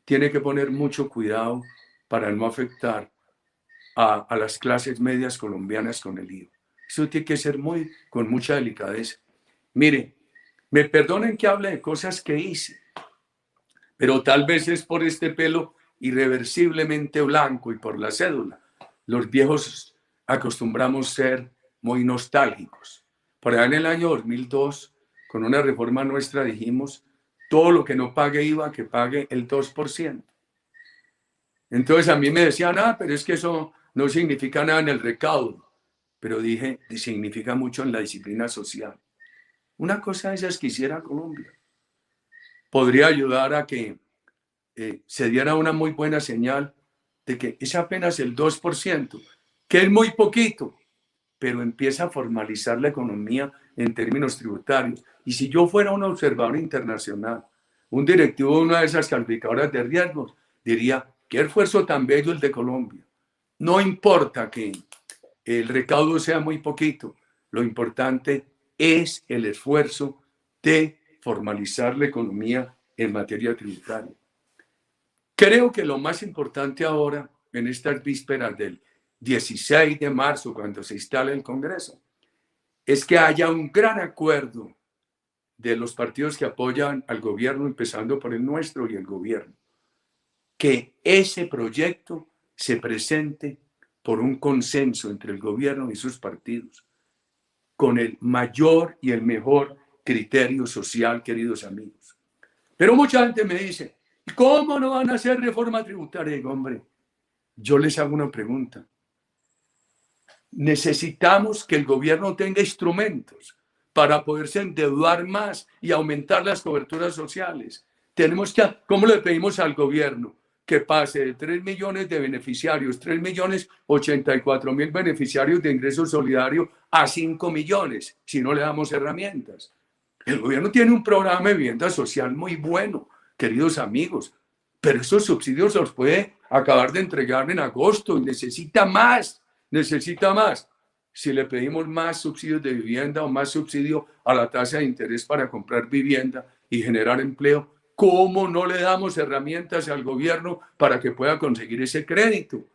tiene que poner mucho cuidado para no afectar a las clases medias colombianas con el IVA. Eso tiene que ser con mucha delicadeza. Mire, me perdonen que hable de cosas que hice, pero tal vez es por este pelo irreversiblemente blanco y por la cédula. Los viejos acostumbramos ser muy nostálgicos. Por allá en el año 2002, con una reforma nuestra dijimos, todo lo que no pague IVA, que pague el 2%. Entonces a mí me decían, pero es que eso no significa nada en el recaudo. Pero dije, significa mucho en la disciplina social. Una cosa de esas que hiciera Colombia podría ayudar a que se diera una muy buena señal de que es apenas el 2%, que es muy poquito, pero empieza a formalizar la economía en términos tributarios. Y si yo fuera un observador internacional, un directivo de una de esas calificadoras de riesgos, diría, qué esfuerzo tan bello el de Colombia. No importa que el recaudo sea muy poquito, lo importante es el esfuerzo de formalizar la economía en materia tributaria. Creo que lo más importante ahora, en estas vísperas del 16 de marzo, cuando se instale el Congreso, es que haya un gran acuerdo de los partidos que apoyan al gobierno, empezando por el nuestro y el gobierno, que ese proyecto se presente por un consenso entre el gobierno y sus partidos, con el mayor y el mejor criterio social, queridos amigos. Pero mucha gente me dice, ¿cómo no van a hacer reforma tributaria? Digo, hombre, yo les hago una pregunta. Necesitamos que el gobierno tenga instrumentos para poderse endeudar más y aumentar las coberturas sociales. ¿Cómo le pedimos al gobierno? Que pase de 3 millones de beneficiarios, 3.084.000 beneficiarios de ingreso solidario a 5 millones, si no le damos herramientas. El gobierno tiene un programa de vivienda social muy bueno, queridos amigos, pero esos subsidios los puede acabar de entregar en agosto y necesita más, necesita más. Si le pedimos más subsidios de vivienda o más subsidio a la tasa de interés para comprar vivienda y generar empleo, ¿cómo no le damos herramientas al gobierno para que pueda conseguir ese crédito?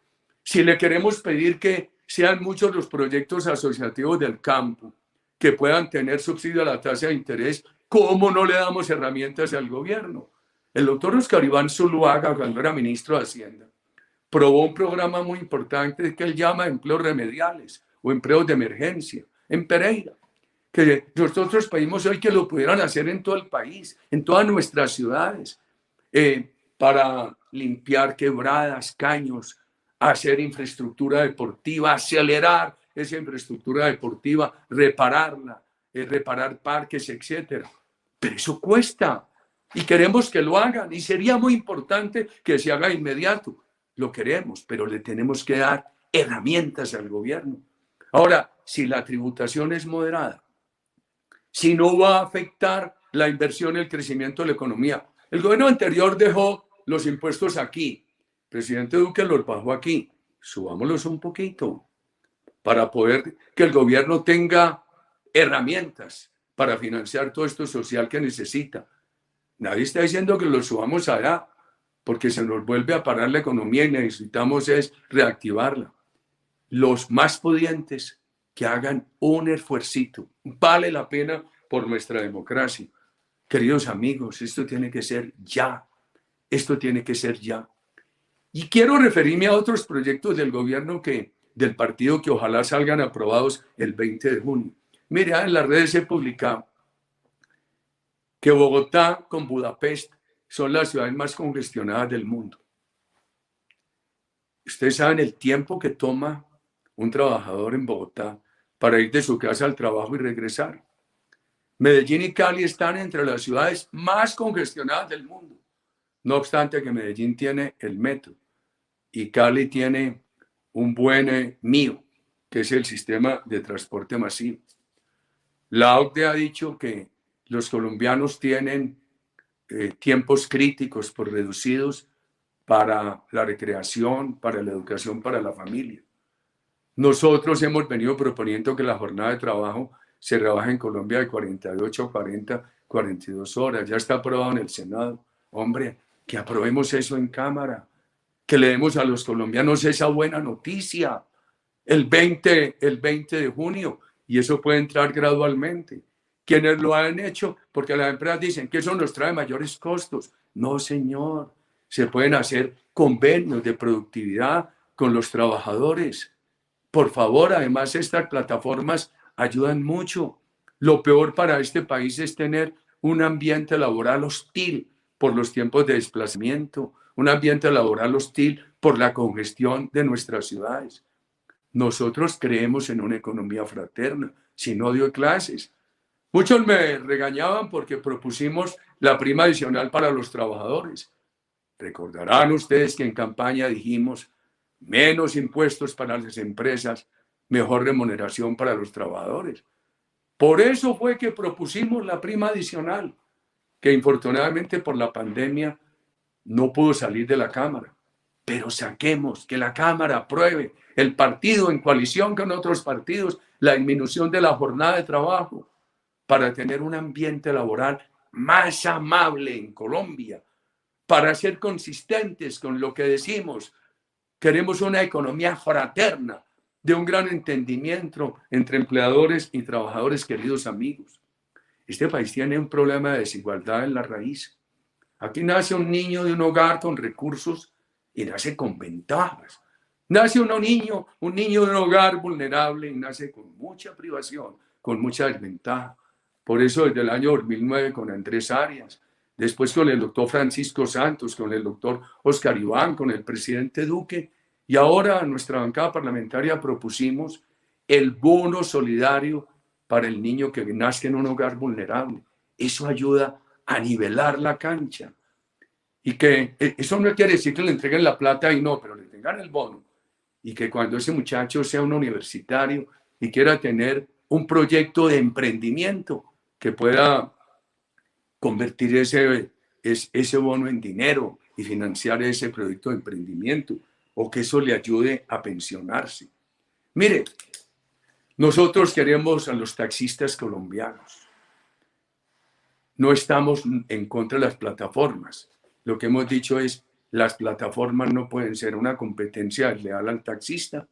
Si le queremos pedir que sean muchos los proyectos asociativos del campo que puedan tener subsidio a la tasa de interés, ¿cómo no le damos herramientas al gobierno? El doctor Oscar Iván Zuluaga, cuando era ministro de Hacienda, probó un programa muy importante que él llama empleos remediales o empleos de emergencia en Pereira, que nosotros pedimos hoy que lo pudieran hacer en todo el país, en todas nuestras ciudades, para limpiar quebradas, caños, hacer infraestructura deportiva, acelerar esa infraestructura deportiva, repararla, reparar parques, etcétera. Pero eso cuesta y queremos que lo hagan y sería muy importante que se haga inmediato. Lo queremos, pero le tenemos que dar herramientas al gobierno. Ahora, si la tributación es moderada, si no va a afectar la inversión y el crecimiento de la economía. El gobierno anterior dejó los impuestos aquí. El presidente Duque los bajó aquí. Subámoslos un poquito para poder que el gobierno tenga herramientas para financiar todo esto social que necesita. Nadie está diciendo que lo subamos allá porque se nos vuelve a parar la economía y necesitamos es reactivarla. Los más pudientes que hagan un esfuercito. Vale la pena por nuestra democracia. Queridos amigos, esto tiene que ser ya. Esto tiene que ser ya. Y quiero referirme a otros proyectos del gobierno del partido que ojalá salgan aprobados el 20 de junio. Mire, en las redes he publicado que Bogotá con Budapest son las ciudades más congestionadas del mundo. Ustedes saben el tiempo que toma un trabajador en Bogotá para ir de su casa al trabajo y regresar. Medellín y Cali están entre las ciudades más congestionadas del mundo. No obstante que Medellín tiene el metro y Cali tiene un buen MIO, que es el sistema de transporte masivo. La OCDE ha dicho que los colombianos tienen tiempos críticos por reducidos para la recreación, para la educación, para la familia. Nosotros hemos venido proponiendo que la jornada de trabajo se rebaje en Colombia de 48 a 40, 42 horas. Ya está aprobado en el Senado. Hombre, que aprobemos eso en Cámara, que le demos a los colombianos esa buena noticia el 20 de junio y eso puede entrar gradualmente. Quienes lo han hecho, porque las empresas dicen que eso nos trae mayores costos. No, señor. Se pueden hacer convenios de productividad con los trabajadores. Por favor, además estas plataformas ayudan mucho. Lo peor para este país es tener un ambiente laboral hostil por los tiempos de desplazamiento, un ambiente laboral hostil por la congestión de nuestras ciudades. Nosotros creemos en una economía fraterna, sin odio de clases. Muchos me regañaban porque propusimos la prima adicional para los trabajadores. Recordarán ustedes que en campaña dijimos menos impuestos para las empresas, mejor remuneración para los trabajadores. Por eso fue que propusimos la prima adicional, que infortunadamente por la pandemia no pudo salir de la Cámara. Pero saquemos, que la Cámara apruebe, el partido en coalición con otros partidos, la disminución de la jornada de trabajo para tener un ambiente laboral más amable en Colombia, para ser consistentes con lo que decimos. Queremos una economía fraterna, de un gran entendimiento entre empleadores y trabajadores, queridos amigos. Este país tiene un problema de desigualdad en la raíz. Aquí nace un niño de un hogar con recursos y nace con ventajas. Nace un niño de un hogar vulnerable y nace con mucha privación, con mucha desventaja. Por eso desde el año 2009 con Andrés Arias, después con el doctor Francisco Santos, con el doctor Oscar Iván, con el presidente Duque, y ahora nuestra bancada parlamentaria propusimos el bono solidario para el niño que nazca en un hogar vulnerable. Eso ayuda a nivelar la cancha. Y que eso no quiere decir que le entreguen la plata y no, pero le tengan el bono. Y que cuando ese muchacho sea un universitario y quiera tener un proyecto de emprendimiento que pueda convertir ese bono en dinero y financiar ese proyecto de emprendimiento, o que eso le ayude a pensionarse. Mire, nosotros queremos a los taxistas colombianos. No estamos en contra de las plataformas. Lo que hemos dicho es, las plataformas no pueden ser una competencia desleal al taxista,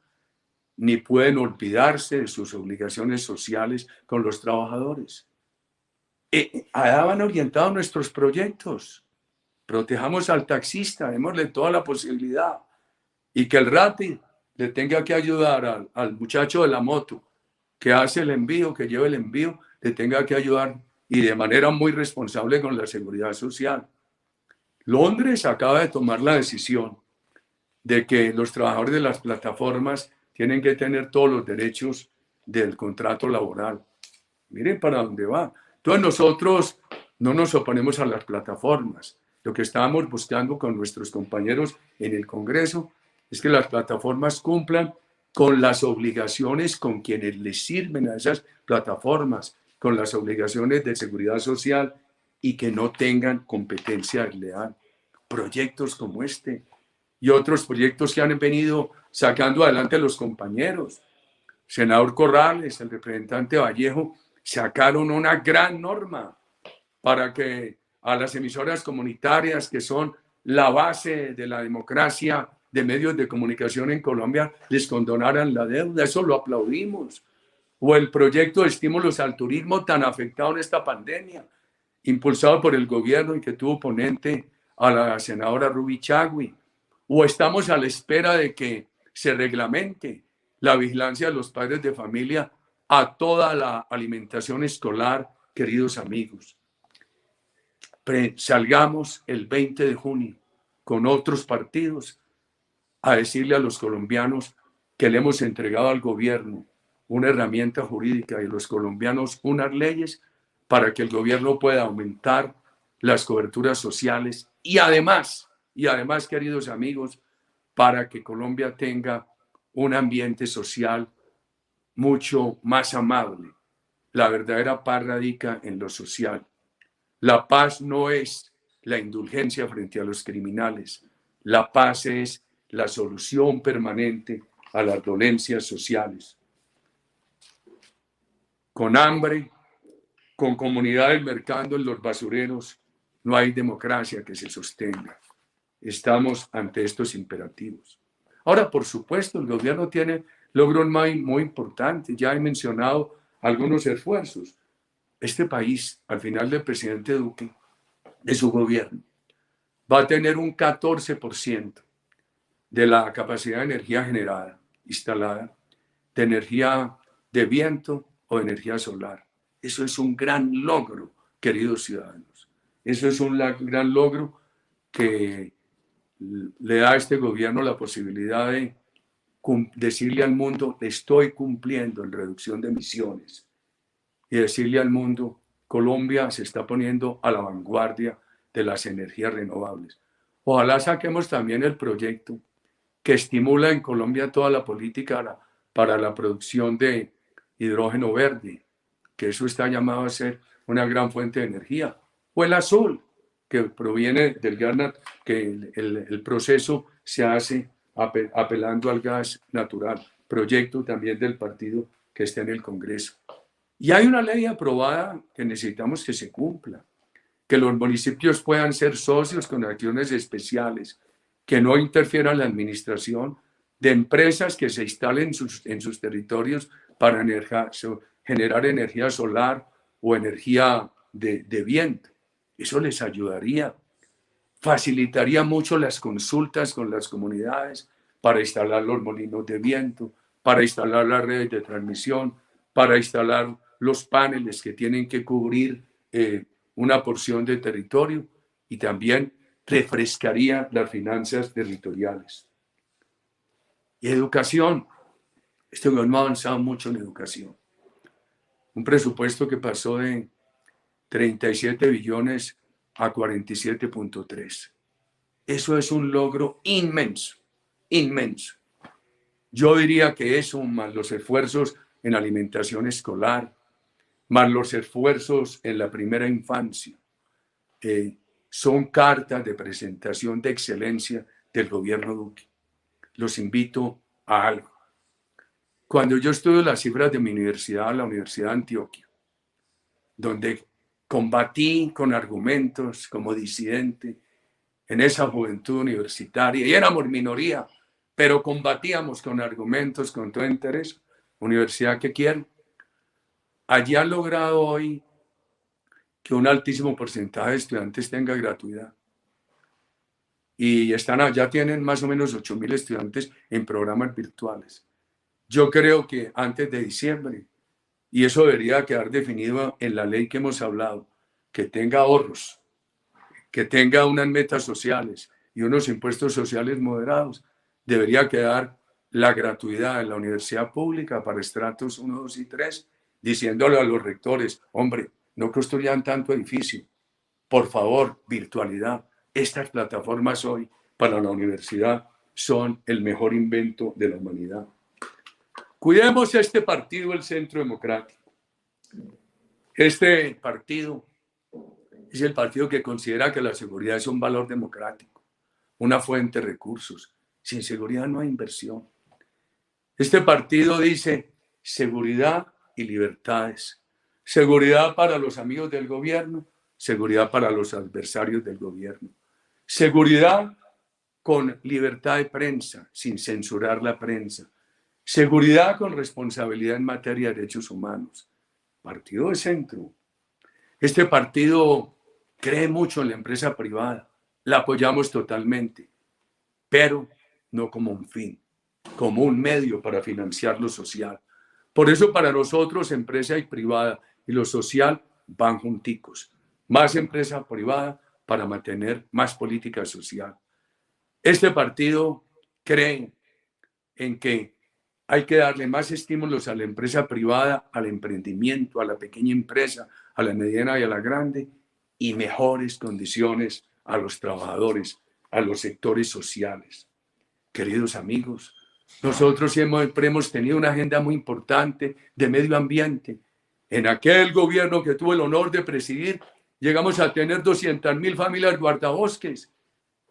ni pueden olvidarse de sus obligaciones sociales con los trabajadores. Allá van orientados nuestros proyectos. Protejamos al taxista, démosle toda la posibilidad. Y que el Rappi le tenga que ayudar al muchacho de la moto que hace el envío, que lleva el envío, le tenga que ayudar y de manera muy responsable con la seguridad social. Londres acaba de tomar la decisión de que los trabajadores de las plataformas tienen que tener todos los derechos del contrato laboral. Miren para dónde va. Entonces nosotros no nos oponemos a las plataformas. Lo que estábamos buscando con nuestros compañeros en el Congreso es que las plataformas cumplan con las obligaciones con quienes les sirven a esas plataformas, con las obligaciones de seguridad social y que no tengan competencia desleal. Proyectos como este y otros proyectos que han venido sacando adelante los compañeros. Senador Corrales, el representante Vallejo, sacaron una gran norma para que a las emisoras comunitarias, que son la base de la democracia de medios de comunicación en Colombia, les condonaran la deuda. Eso lo aplaudimos. O el proyecto de estímulos al turismo tan afectado en esta pandemia, impulsado por el gobierno y que tuvo ponente a la senadora Ruby Chagui. O estamos a la espera de que se reglamente la vigilancia de los padres de familia a toda la alimentación escolar, queridos amigos. Salgamos el 20 de junio con otros partidos a decirle a los colombianos que le hemos entregado al gobierno una herramienta jurídica y los colombianos unas leyes para que el gobierno pueda aumentar las coberturas sociales y además, queridos amigos, para que Colombia tenga un ambiente social mucho más amable. La verdadera paz radica en lo social. La paz no es la indulgencia frente a los criminales. La paz es la solución permanente a las dolencias sociales. Con hambre, con comunidades mercando en los basureros, no hay democracia que se sostenga. Estamos ante estos imperativos. Ahora, por supuesto, el gobierno tiene logros muy importantes. Ya he mencionado algunos esfuerzos. Este país, al final del presidente Duque, de su gobierno, va a tener un 14% de la capacidad de energía generada, instalada, de energía de viento o de energía solar. Eso es un gran logro, queridos ciudadanos. Eso es un gran logro que le da a este gobierno la posibilidad de decirle al mundo, estoy cumpliendo en reducción de emisiones. Y decirle al mundo, Colombia se está poniendo a la vanguardia de las energías renovables. Ojalá saquemos también el proyecto que estimula en Colombia toda la política para la producción de hidrógeno verde, que eso está llamado a ser una gran fuente de energía. O el azul, que proviene del gas, que el proceso se hace apelando al gas natural. Proyecto también del partido que está en el Congreso. Y hay una ley aprobada que necesitamos que se cumpla, que los municipios puedan ser socios con acciones especiales, que no interfieran la administración de empresas que se instalen en sus territorios para generar energía solar o energía de viento. Eso les ayudaría, facilitaría mucho las consultas con las comunidades para instalar los molinos de viento, para instalar las redes de transmisión, para instalar los paneles que tienen que cubrir una porción de territorio y también refrescaría las finanzas territoriales. Y educación. Este gobierno ha avanzado mucho en educación. Un presupuesto que pasó de 37 billones a 47.3. Eso es un logro inmenso, inmenso. Yo diría que eso, más los esfuerzos en alimentación escolar, más los esfuerzos en la primera infancia, son cartas de presentación de excelencia del gobierno Duque. Los invito a algo. Cuando yo estudio las cifras de mi universidad, la Universidad de Antioquia, donde combatí con argumentos como disidente en esa juventud universitaria, y éramos minoría, pero combatíamos con argumentos, con todo interés, universidad que quiero. Allí han logrado hoy que un altísimo porcentaje de estudiantes tenga gratuidad. Y ya tienen más o menos 8.000 estudiantes en programas virtuales. Yo creo que antes de diciembre, y eso debería quedar definido en la ley que hemos hablado, que tenga ahorros, que tenga unas metas sociales y unos impuestos sociales moderados, debería quedar la gratuidad en la universidad pública para estratos 1, 2 y 3, diciéndole a los rectores, hombre, no construyan tanto edificio, por favor, virtualidad. Estas plataformas hoy para la universidad son el mejor invento de la humanidad. Cuidemos este partido, el Centro Democrático. Este partido es el partido que considera que la seguridad es un valor democrático, una fuente de recursos. Sin seguridad no hay inversión. Este partido dice seguridad y libertades. Seguridad para los amigos del gobierno, seguridad para los adversarios del gobierno. Seguridad con libertad de prensa, sin censurar la prensa. Seguridad con responsabilidad en materia de derechos humanos. Partido de centro. Este partido cree mucho en la empresa privada. La apoyamos totalmente, pero no como un fin, como un medio para financiar lo social. Por eso para nosotros empresa y privada y lo social van junticos. Más empresa privada para mantener más política social. Este partido cree en que hay que darle más estímulos a la empresa privada, al emprendimiento, a la pequeña empresa, a la mediana y a la grande, y mejores condiciones a los trabajadores, a los sectores sociales. Queridos amigos, nosotros siempre hemos tenido una agenda muy importante de medio ambiente. En aquel gobierno que tuve el honor de presidir, llegamos a tener 200.000 familias guardabosques.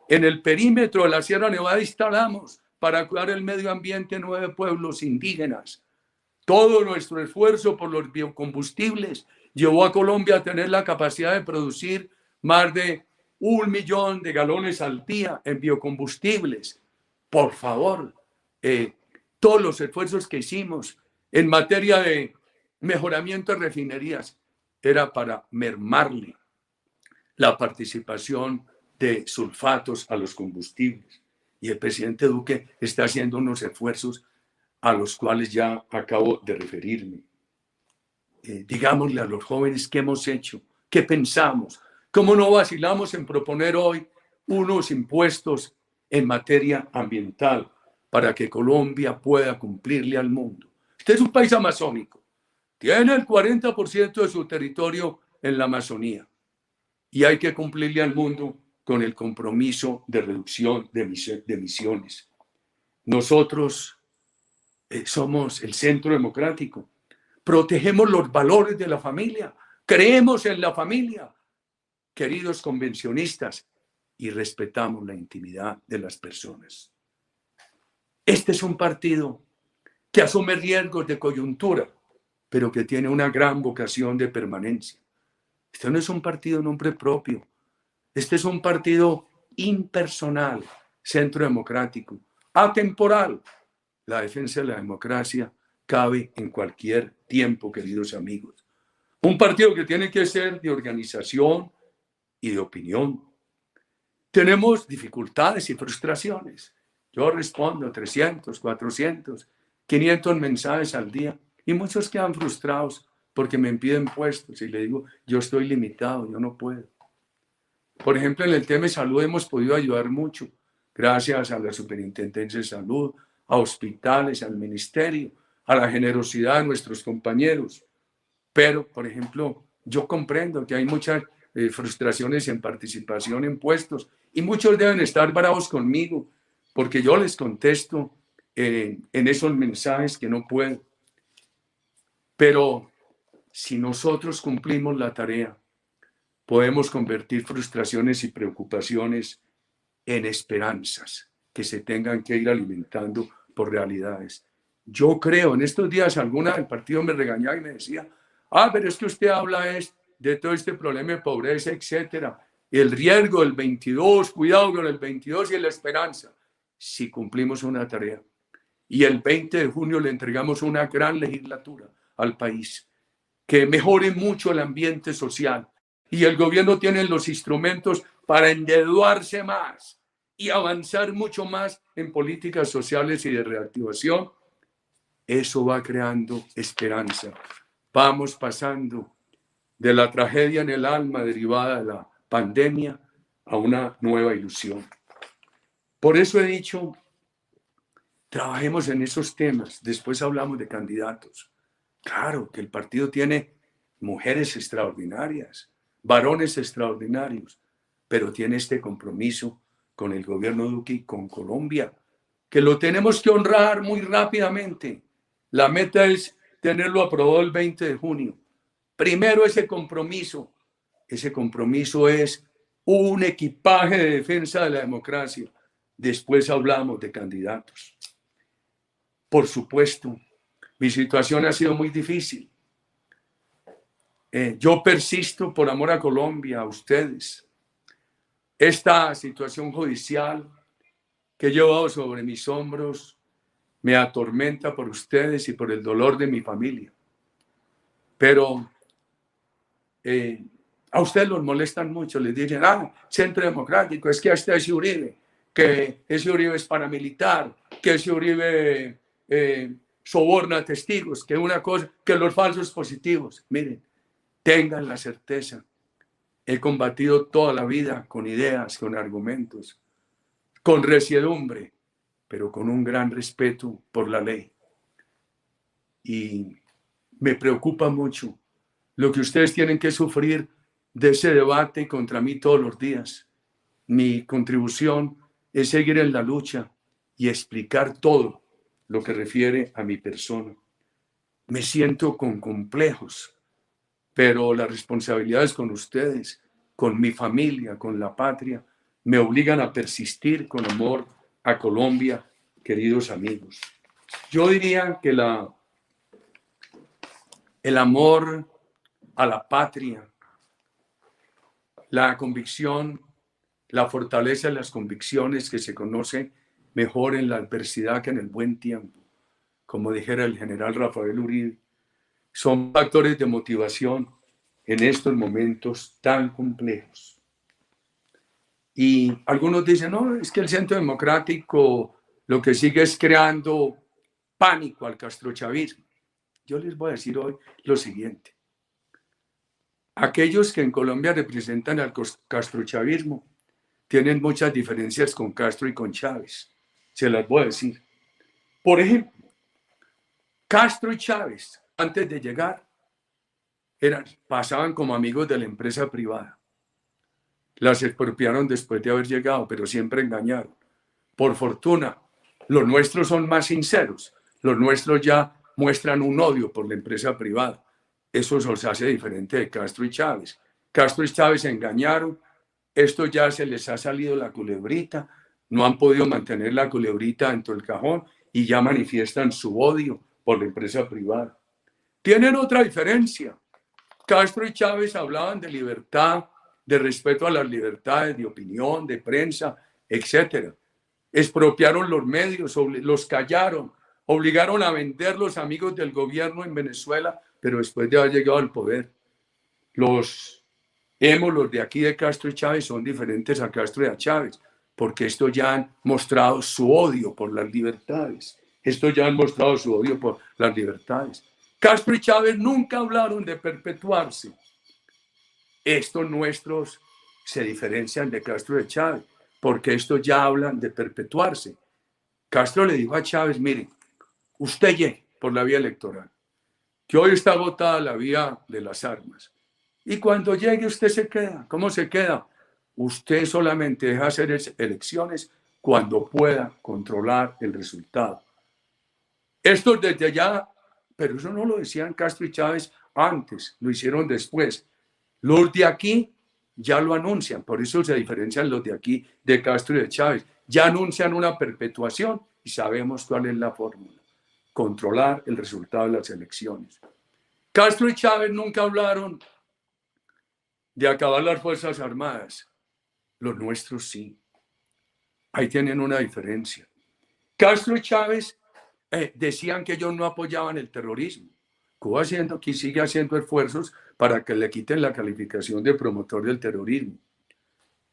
En el perímetro de la Sierra Nevada instalamos para cuidar el medio ambiente 9 pueblos indígenas. Todo nuestro esfuerzo por los biocombustibles llevó a Colombia a tener la capacidad de producir más de 1 millón de galones al día en biocombustibles. Por favor, todos los esfuerzos que hicimos en materia de mejoramiento de refinerías era para mermarle la participación de sulfatos a los combustibles. Y el presidente Duque está haciendo unos esfuerzos a los cuales ya acabo de referirme. Digámosle a los jóvenes qué hemos hecho, qué pensamos, cómo no vacilamos en proponer hoy unos impuestos en materia ambiental para que Colombia pueda cumplirle al mundo. Este es un país amazónico, tiene el 40% de su territorio en la Amazonía y hay que cumplirle al mundo con el compromiso de reducción de emisiones. Nosotros somos el Centro Democrático. Protegemos los valores de la familia. Creemos en la familia, queridos convencionistas, y respetamos la intimidad de las personas. Este es un partido que asume riesgos de coyuntura, pero que tiene una gran vocación de permanencia. Este no es un partido en nombre propio. Este es un partido impersonal, Centro Democrático, atemporal. La defensa de la democracia cabe en cualquier tiempo, queridos amigos. Un partido que tiene que ser de organización y de opinión. Tenemos dificultades y frustraciones. Yo respondo 300, 400, 500 mensajes al día y muchos quedan frustrados porque me piden puestos y le digo, yo estoy limitado, yo no puedo. Por ejemplo, en el tema de salud hemos podido ayudar mucho, gracias a la Superintendencia de Salud, a hospitales, al ministerio, a la generosidad de nuestros compañeros. Pero, por ejemplo, yo comprendo que hay muchas frustraciones en participación en puestos y muchos deben estar bravos conmigo porque yo les contesto en esos mensajes que no puedo. Pero si nosotros cumplimos la tarea podemos convertir frustraciones y preocupaciones en esperanzas que se tengan que ir alimentando por realidades. Yo creo, en estos días alguna del partido me regañaba y me decía, pero es que usted habla de todo este problema de pobreza, etcétera, el riesgo del 22, cuidado con el 22 y la esperanza. Si cumplimos una tarea y el 20 de junio le entregamos una gran legislatura al país, que mejore mucho el ambiente social, y el gobierno tiene los instrumentos para endeudarse más y avanzar mucho más en políticas sociales y de reactivación, eso va creando esperanza. Vamos pasando de la tragedia en el alma derivada de la pandemia a una nueva ilusión. Por eso he dicho, trabajemos en esos temas. Después hablamos de candidatos. Claro que el partido tiene mujeres extraordinarias, varones extraordinarios, pero tiene este compromiso con el gobierno Duque y con Colombia, que lo tenemos que honrar muy rápidamente. La meta es tenerlo aprobado el 20 de junio. Primero ese compromiso es un equipaje de defensa de la democracia. Después hablamos de candidatos. Por supuesto, mi situación ha sido muy difícil. Yo persisto por amor a Colombia, a ustedes. Esta situación judicial que he llevado sobre mis hombros me atormenta por ustedes y por el dolor de mi familia. Pero a ustedes los molestan mucho, les dicen, Centro Democrático, es que hasta ese Uribe, que ese Uribe es paramilitar, que ese Uribe soborna testigos, que una cosa, que los falsos positivos. Miren, tengan la certeza, he combatido toda la vida con ideas, con argumentos, con resiedumbre, pero con un gran respeto por la ley. Y me preocupa mucho lo que ustedes tienen que sufrir de ese debate contra mí todos los días. Mi contribución es seguir en la lucha y explicar todo lo que refiere a mi persona. Me siento con complejos, pero las responsabilidades con ustedes, con mi familia, con la patria, me obligan a persistir con amor a Colombia, queridos amigos. Yo diría que el amor a la patria, la convicción, la fortaleza de las convicciones que se conoce mejor en la adversidad que en el buen tiempo, como dijera el general Rafael Uribe, son factores de motivación en estos momentos tan complejos. Y algunos dicen, no, es que el Centro Democrático lo que sigue es creando pánico al castrochavismo. Yo les voy a decir hoy lo siguiente. Aquellos que en Colombia representan al castrochavismo tienen muchas diferencias con Castro y con Chávez. Se las voy a decir. Por ejemplo, Castro y Chávez, antes de llegar, pasaban como amigos de la empresa privada. Las expropiaron después de haber llegado, pero siempre engañaron. Por fortuna, los nuestros son más sinceros. Los nuestros ya muestran un odio por la empresa privada. Eso los hace diferente de Castro y Chávez. Castro y Chávez se engañaron. Esto ya se les ha salido la culebrita. No han podido mantener la culebrita dentro del cajón y ya manifiestan su odio por la empresa privada. Tienen otra diferencia. Castro y Chávez hablaban de libertad, de respeto a las libertades de opinión, de prensa, etc. Expropiaron los medios, los callaron, obligaron a vender los amigos del gobierno en Venezuela, pero después de haber llegado al poder. Los de aquí de Castro y Chávez son diferentes a Castro y a Chávez, porque estos ya han mostrado su odio por las libertades. Castro y Chávez nunca hablaron de perpetuarse. Estos nuestros se diferencian de Castro y de Chávez, porque estos ya hablan de perpetuarse. Castro le dijo a Chávez, mire, usted llegue por la vía electoral, que hoy está agotada la vía de las armas. Y cuando llegue usted se queda. ¿Cómo se queda? Usted solamente deja hacer elecciones cuando pueda controlar el resultado. Estos desde allá, pero eso no lo decían Castro y Chávez antes, lo hicieron después. Los de aquí ya lo anuncian, por eso se diferencian los de aquí, de Castro y de Chávez. Ya anuncian una perpetuación y sabemos cuál es la fórmula: controlar el resultado de las elecciones. Castro y Chávez nunca hablaron de acabar las Fuerzas Armadas. Los nuestros sí. Ahí tienen una diferencia. Castro y Chávez decían que ellos no apoyaban el terrorismo. Cuba sigue haciendo esfuerzos para que le quiten la calificación de promotor del terrorismo.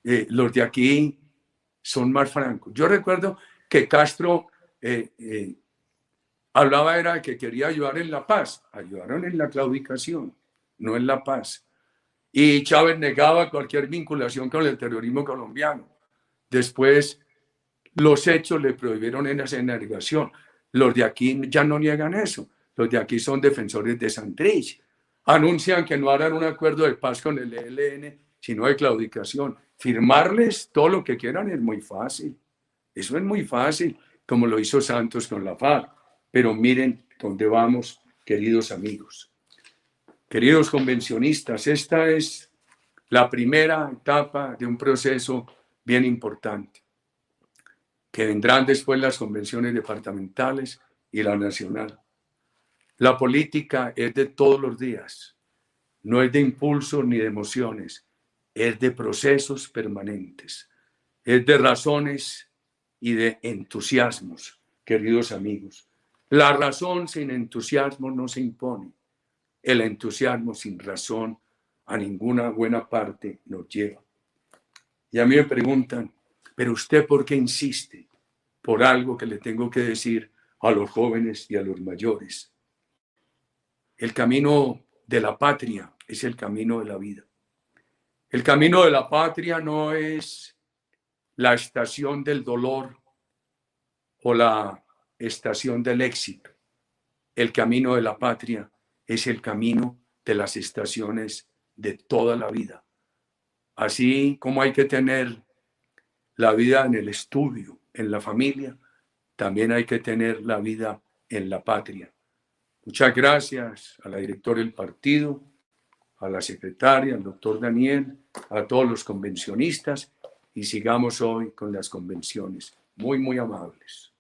Los de aquí son más francos. Yo recuerdo que Castro hablaba era de que quería ayudar en la paz. Ayudaron en la claudicación, no en la paz. Y Chávez negaba cualquier vinculación con el terrorismo colombiano. Después, los hechos le prohibieron esa negación. Los de aquí ya no niegan eso. Los de aquí son defensores de Santrich. Anuncian que no harán un acuerdo de paz con el ELN, sino de claudicación. Firmarles todo lo que quieran es muy fácil. Eso es muy fácil, como lo hizo Santos con la FARC. Pero miren dónde vamos, queridos amigos. Queridos convencionistas, esta es la primera etapa de un proceso bien importante, que vendrán después las convenciones departamentales y la nacional. La política es de todos los días, no es de impulsos ni de emociones, es de procesos permanentes, es de razones y de entusiasmos, queridos amigos. La razón sin entusiasmo no se impone. El entusiasmo sin razón a ninguna buena parte nos lleva. Y a mí me preguntan, ¿pero usted por qué insiste por algo que le tengo que decir a los jóvenes y a los mayores? El camino de la patria es el camino de la vida. El camino de la patria no es la estación del dolor o la estación del éxito. El camino de la patria es el camino de las estaciones de toda la vida. Así como hay que tener la vida en el estudio, en la familia, también hay que tener la vida en la patria. Muchas gracias a la directora del partido, a la secretaria, al doctor Daniel, a todos los convencionistas, y sigamos hoy con las convenciones. Muy, muy amables.